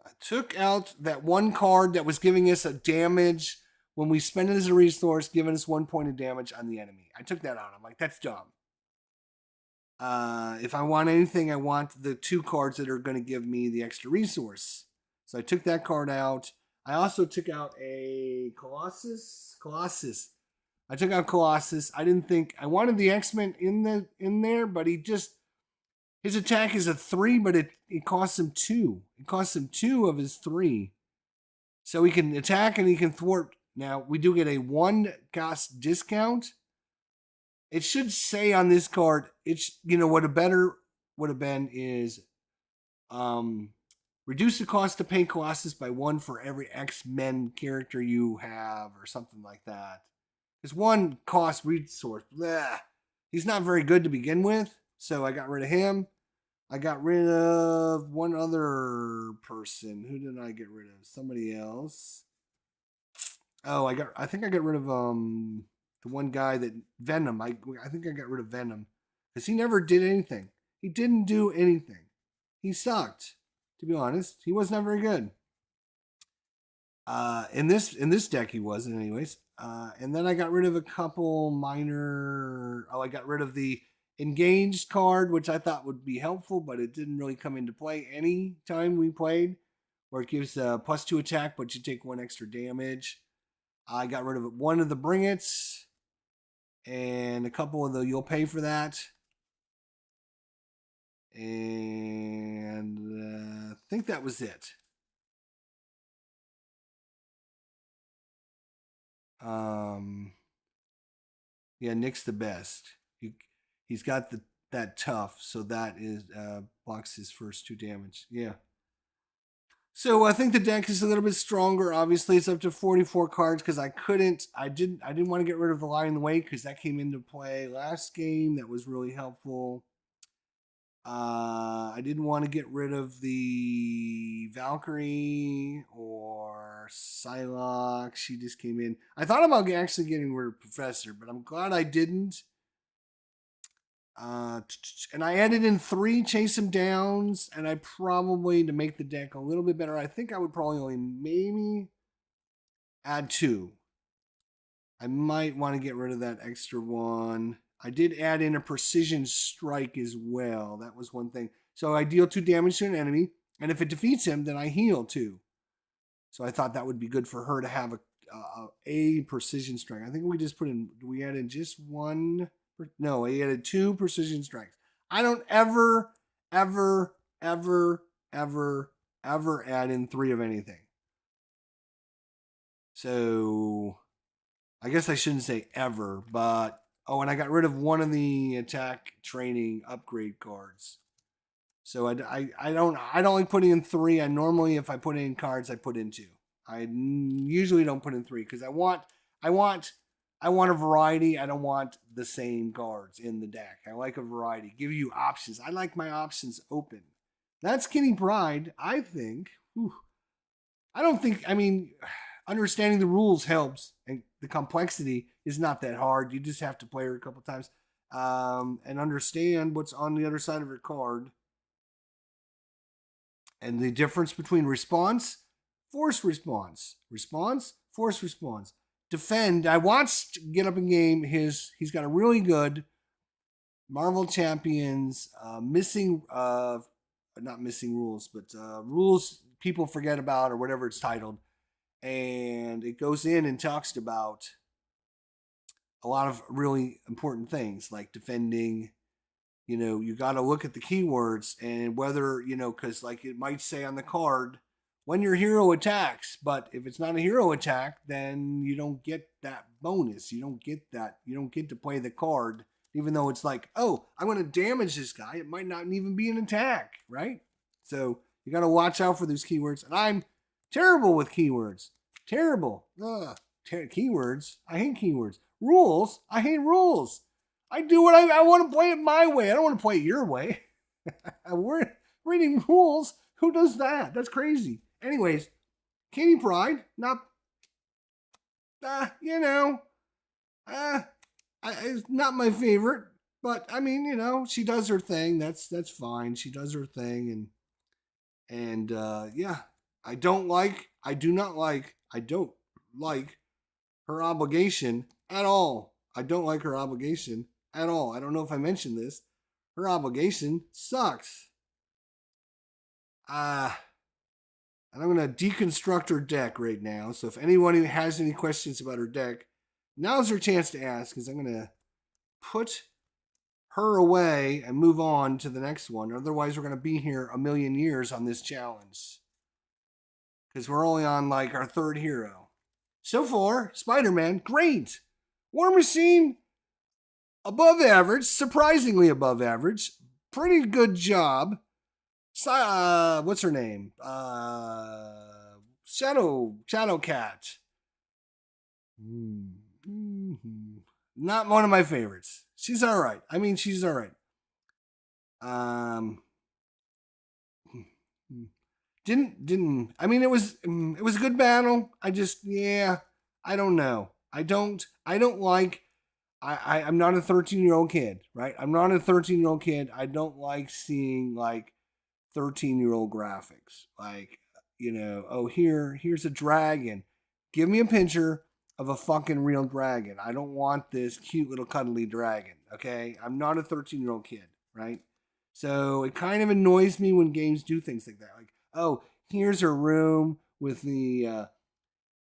I took out that one card that was giving us a damage when we spend it as a resource, giving us 1 point of damage on the enemy. I took that out. I'm like, that's dumb. If I want anything, I want the 2 cards that are going to give me the extra resource. So I took that card out. I also took out a Colossus. I took out Colossus. I didn't think I wanted the X-Men in there, but his attack is a 3, but it costs him 2. It costs him 2 of his 3. So he can attack and he can thwart. Now, we do get a 1 cost discount. It should say on this card, what a better would have been is reduce the cost to pay Colossus by 1 for every X-Men character you have, or something like that. Because 1 cost resource, he's not very good to begin with, so I got rid of him. I got rid of one other person. Who did I get rid of? Somebody else. Oh, I think I got rid of the one guy that Venom. I think I got rid of Venom because he never did anything. He didn't do anything. He sucked, to be honest. He was not very good. In this deck, he wasn't, anyways. And then I got rid of a couple minor. Oh, I got rid of the engaged card, which I thought would be helpful, but it didn't really come into play any time we played, where it gives +2 attack, but you take 1 extra damage. I got rid of one of the Bring It's and a couple of the You'll Pay for That. And I think that was it. Yeah, Nick's the best. He's got that tough, so that is blocks his first 2 damage. Yeah. So I think the deck is a little bit stronger. Obviously, it's up to 44 cards because I didn't want to get rid of the Lie in the Wait because that came into play last game. That was really helpful. I didn't want to get rid of the Valkyrie or Psylocke. She just came in. I thought about actually getting rid of Professor, but I'm glad I didn't. And I added in 3 Chase 'em Downs, and I probably, to make the deck a little bit better, I think I would probably only maybe add 2. I might want to get rid of that extra one. I did add in a Precision Strike as well. That was one thing. So I deal 2 damage to an enemy, and if it defeats him, then I heal 2. So I thought that would be good for her to have a Precision Strike. I think we just we added just 1. No, he added 2 Precision Strikes. I don't ever add in 3 of anything. So I guess I shouldn't say ever, but and I got rid of one of the attack training upgrade cards. So I don't like putting in 3. I normally, if I put in cards, I put in 2. I usually don't put in 3 because I want a variety. I don't want the same cards in the deck. I like a variety. Give you options. I like my options open. That's Kitty Pryde, I think. Whew. I don't think, understanding the rules helps, and the complexity is not that hard. You just have to play her a couple times and understand what's on the other side of her card. And the difference between response, forced response, forced response. Defend. I watched Get Up in Game. He's got a really good Marvel Champions not missing rules, but rules people forget about or whatever it's titled. And it goes in and talks about a lot of really important things like defending. You got to look at the keywords and whether, because like it might say on the card, when your hero attacks, but if it's not a hero attack, then you don't get that bonus. You don't get that. You don't get to play the card, even though it's like, oh, I'm going to damage this guy. It might not even be an attack, right? So you got to watch out for those keywords. And I'm terrible with keywords. Terrible. Keywords. I hate keywords. Rules. I hate rules. I do what I want to play it my way. I don't want to play it your way. We're reading rules. Who does that? That's crazy. Anyways, Kitty Pryde, it's not my favorite, but she does her thing. That's fine. She does her thing, and I don't like her obligation at all. I don't like her obligation at all. I don't know if I mentioned this. Her obligation sucks. And I'm going to deconstruct her deck right now. So if anyone who has any questions about her deck, now's your chance to ask, because I'm going to put her away and move on to the next one. Otherwise, we're going to be here a million years on this challenge, because we're only on like our 3rd hero. So far, Spider-Man, great. War Machine, above average, surprisingly above average. Pretty good job. What's her name? Shadowcat. Not one of my favorites. She's all right. She's all right. It was a good battle. I don't know. I'm not a 13-year-old kid, right? I'm not a 13-year-old kid. I don't like seeing like 13-year-old graphics. Like, here's a dragon. Give me a picture of a fucking real dragon. I don't want this cute little cuddly dragon, okay? I'm not a 13-year-old kid, right? So it kind of annoys me when games do things like that. Like, oh, here's her room with the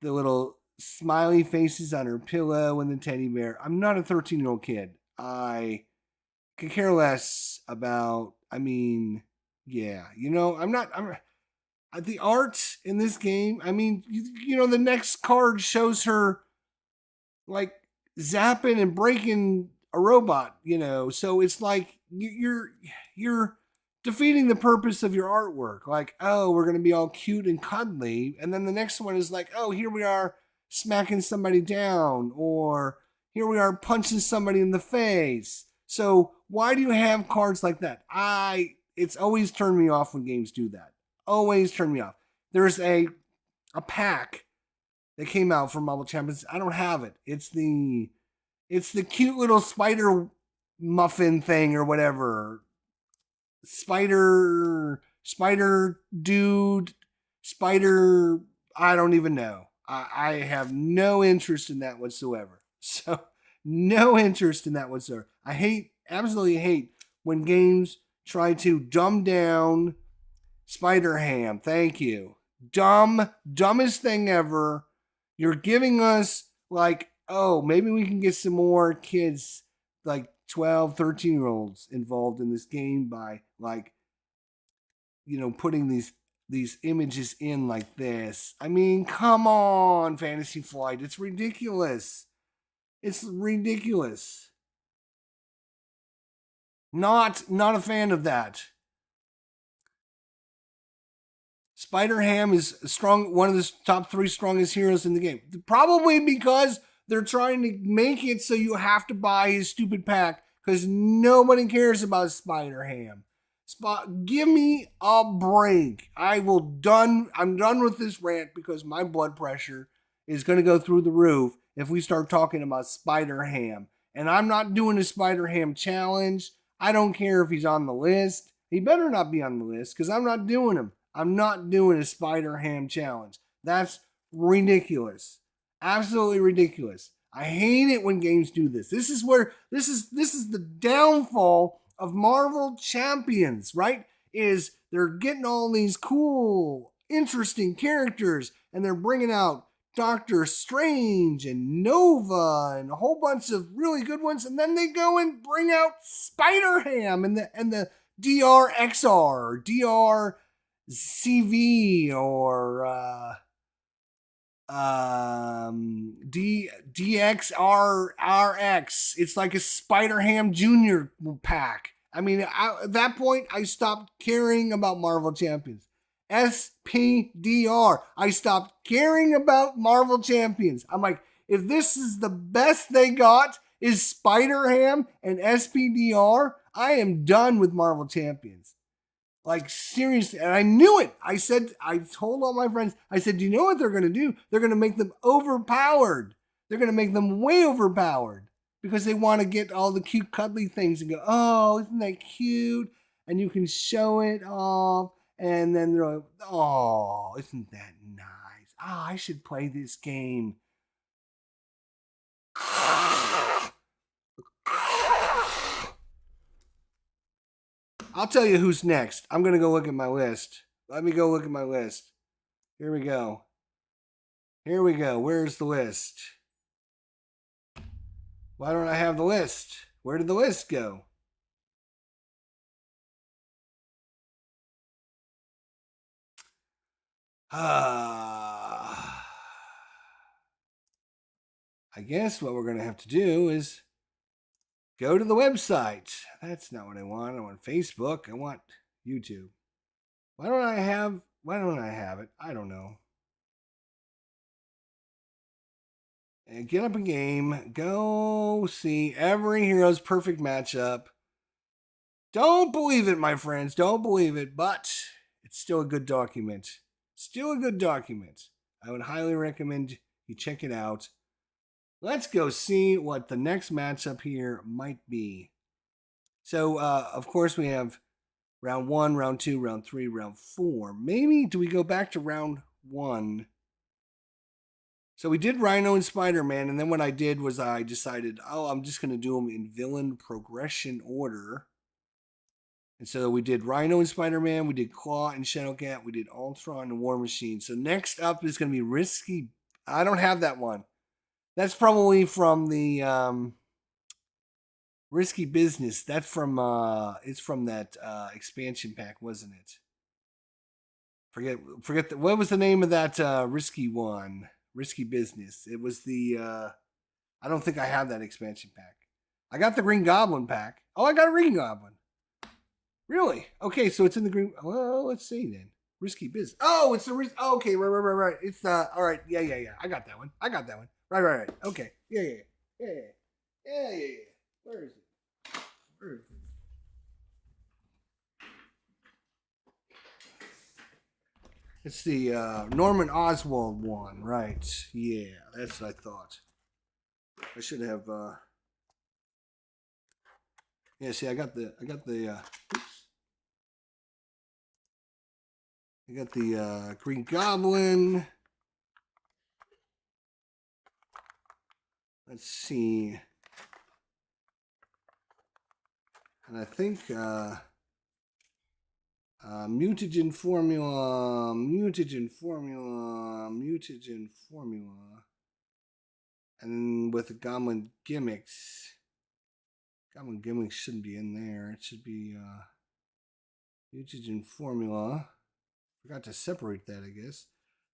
little smiley faces on her pillow and the teddy bear. I'm not a 13-year-old kid. I could care less about, I mean, yeah, you know, I'm the art in this game. I mean, you know, the next card shows her like zapping and breaking a robot, you know. So it's like you're defeating the purpose of your artwork. Like, oh, we're gonna be all cute and cuddly, and then the next one is like, oh, here we are smacking somebody down, or here we are punching somebody in the face. So why do you have cards like that? It's always turned me off when games do that. Always turned me off. There's a pack that came out for Marvel Champions. I don't have it. It's the cute little spider muffin thing or whatever. Spider dude, spider. I don't even know. I have no interest in that whatsoever. So no interest in that whatsoever. Absolutely hate when games try to dumb down Spider Ham. Thank you. Dumbest thing ever. You're giving us like, oh, maybe we can get some more kids like 12, 13-year-olds involved in this game by like, you know, putting these images in like this. I mean, come on, Fantasy Flight. It's ridiculous. It's ridiculous. Not a fan of that. Spider Ham is strong, one of the top 3 strongest heroes in the game. Probably because they're trying to make it so you have to buy his stupid pack because nobody cares about Spider Ham. Give me a break. I'm done with this rant because my blood pressure is going to go through the roof if we start talking about Spider Ham. And I'm not doing a Spider Ham challenge. I don't care if he's on the list. He better not be on the list because I'm not doing him. I'm not doing a Spider Ham challenge. That's ridiculous. Absolutely ridiculous. I hate it when games do this. This is the downfall of Marvel Champions, right? Is they're getting all these cool, interesting characters and they're bringing out Doctor Strange and Nova and a whole bunch of really good ones, and then they go and bring out Spider Ham and the DRXR or DRCV or DXRRX. It's like a Spider Ham Jr. pack. I mean, at that point, I stopped caring about Marvel Champions. SPDR. I stopped caring about Marvel Champions. I'm like, if this is the best they got is Spider Ham and SPDR, I am done with Marvel Champions. Like, seriously. And I knew it. I told all my friends, I said, do you know what they're going to do? They're going to make them overpowered. They're going to make them way overpowered because they want to get all the cute cuddly things and go, oh, isn't that cute? And you can show it off. And then they're like, oh, isn't that nice? Oh, I should play this game. I'll tell you who's next. I'm going to go look at my list. Let me go look at my list. Here we go. Where's the list? Why don't I have the list? Where did the list go? I guess what we're going to have to do is go to the website. That's not what I want. I want Facebook. I want YouTube. Why don't I have it? I don't know. And get up a game. Go see every hero's perfect matchup. Don't believe it, my friends. Don't believe it, but it's still a good document. Still a good document. I would highly recommend you check it out. Let's go see what the next matchup here might be. So, of course, we have round 1, round 2, round 3, round 4. Maybe do we go back to round 1? So we did Rhino and Spider-Man, and then what I did was I decided, oh, I'm just going to do them in villain progression order. And so we did Rhino and Spider-Man, we did Claw and Shadowcat, we did Ultron and War Machine. So next up is going to be Risky. I don't have that one. That's probably from the Risky Business. That's from it's from that expansion pack, wasn't it? Forget what was the name of that risky one? Risky Business. It was the I don't think I have that expansion pack. I got the Green Goblin pack. Oh, I got a Green Goblin. Really? Okay, so it's in the green. Well, let's see then. Risky Business. Oh, it's the oh, okay, right. It's all right. Yeah. I got that one. Right. Okay. Yeah. Where is it? It's the Norman Oswald one, right? Yeah, that's what I thought. I should have. Yeah, see, I got the. Oops. I got the Green Goblin. Let's see. And I think mutagen formula, and with the Goblin gimmicks. Goblin gimmicks shouldn't be in there. It should be mutagen formula. Forgot to separate that, I guess.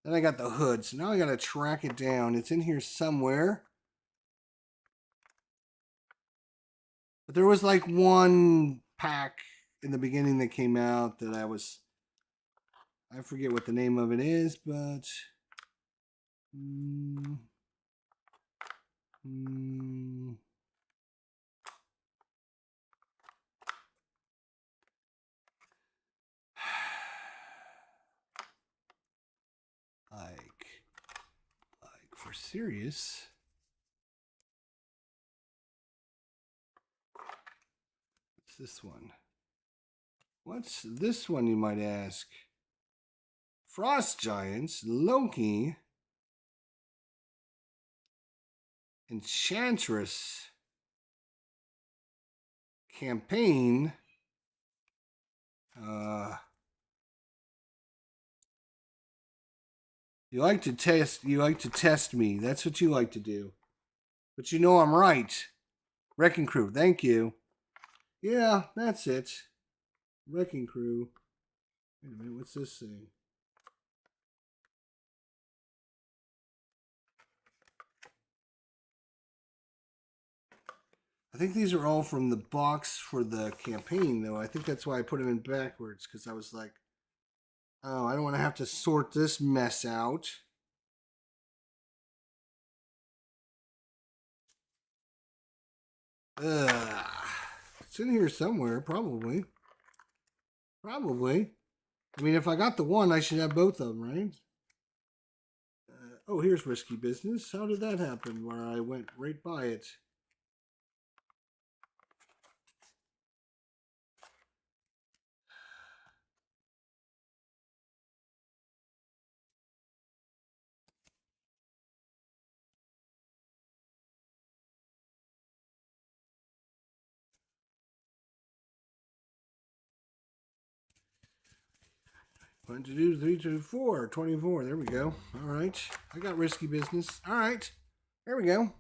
Then I got the hood, so now I got to track it down. It's in here somewhere. But there was like one pack in the beginning that came out that I forget what the name of it is, but like for serious. What's this one? What's this one, you might ask? Frost Giants, Loki, Enchantress, Campaign, you like to test me. That's what you like to do. But you know I'm right. Wrecking Crew, thank you. Yeah, that's it. Wrecking Crew. Wait a minute, what's this thing? I think these are all from the box for the campaign, though. I think that's why I put them in backwards, because I was like, oh, I don't want to have to sort this mess out. It's in here somewhere, probably. Probably. I mean, if I got the one, I should have both of them, right? Oh, here's Risky Business. How did that happen where I went right by it? One, two, three, two, four. 24. There we go. All right. I got Risky Business. All right. There we go.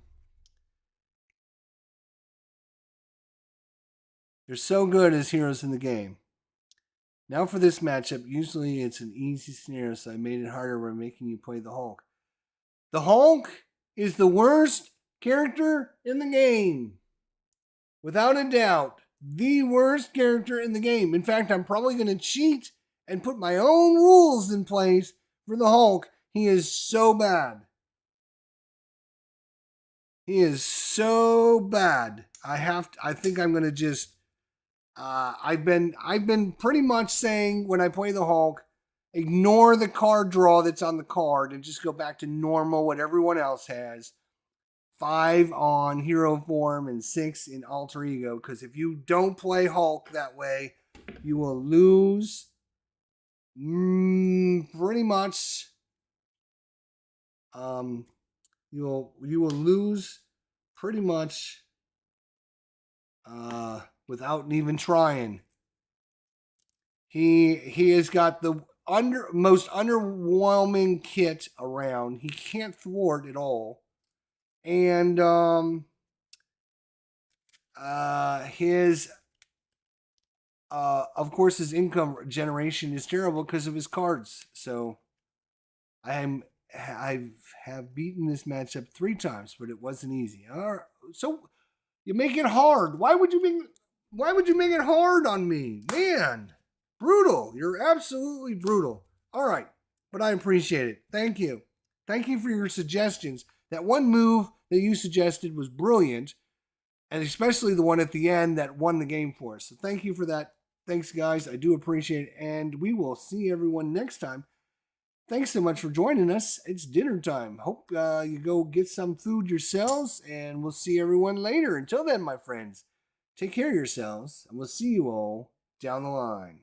They're so good as heroes in the game. Now for this matchup, usually it's an easy scenario, so I made it harder by making you play the Hulk. The Hulk is the worst character in the game. Without a doubt, the worst character in the game. In fact, I'm probably going to cheat and put my own rules in place for the Hulk. He is so bad. He is so bad. I think I'm going to just I've been pretty much saying when I play the Hulk, ignore the card draw that's on the card and just go back to normal, what everyone else has. 5 on hero form and 6 in alter ego. Because if you don't play Hulk that way, you will lose pretty much You will lose pretty much without even trying. He has got the most underwhelming kit around. He can't thwart at all, and his of course his income generation is terrible because of his cards. So I have beaten this matchup 3 times, but it wasn't easy. All right, so you make it hard. Why would you make it hard on me, man? Brutal. You're absolutely brutal. All right, but I appreciate it. Thank you. Thank you for your suggestions. That one move that you suggested was brilliant, and especially the one at the end that won the game for us. So thank you for that. Thanks, guys. I do appreciate it, and we will see everyone next time. Thanks so much for joining us. It's dinner time. Hope you go get some food yourselves, and we'll see everyone later. Until then, my friends, take care of yourselves, and we'll see you all down the line.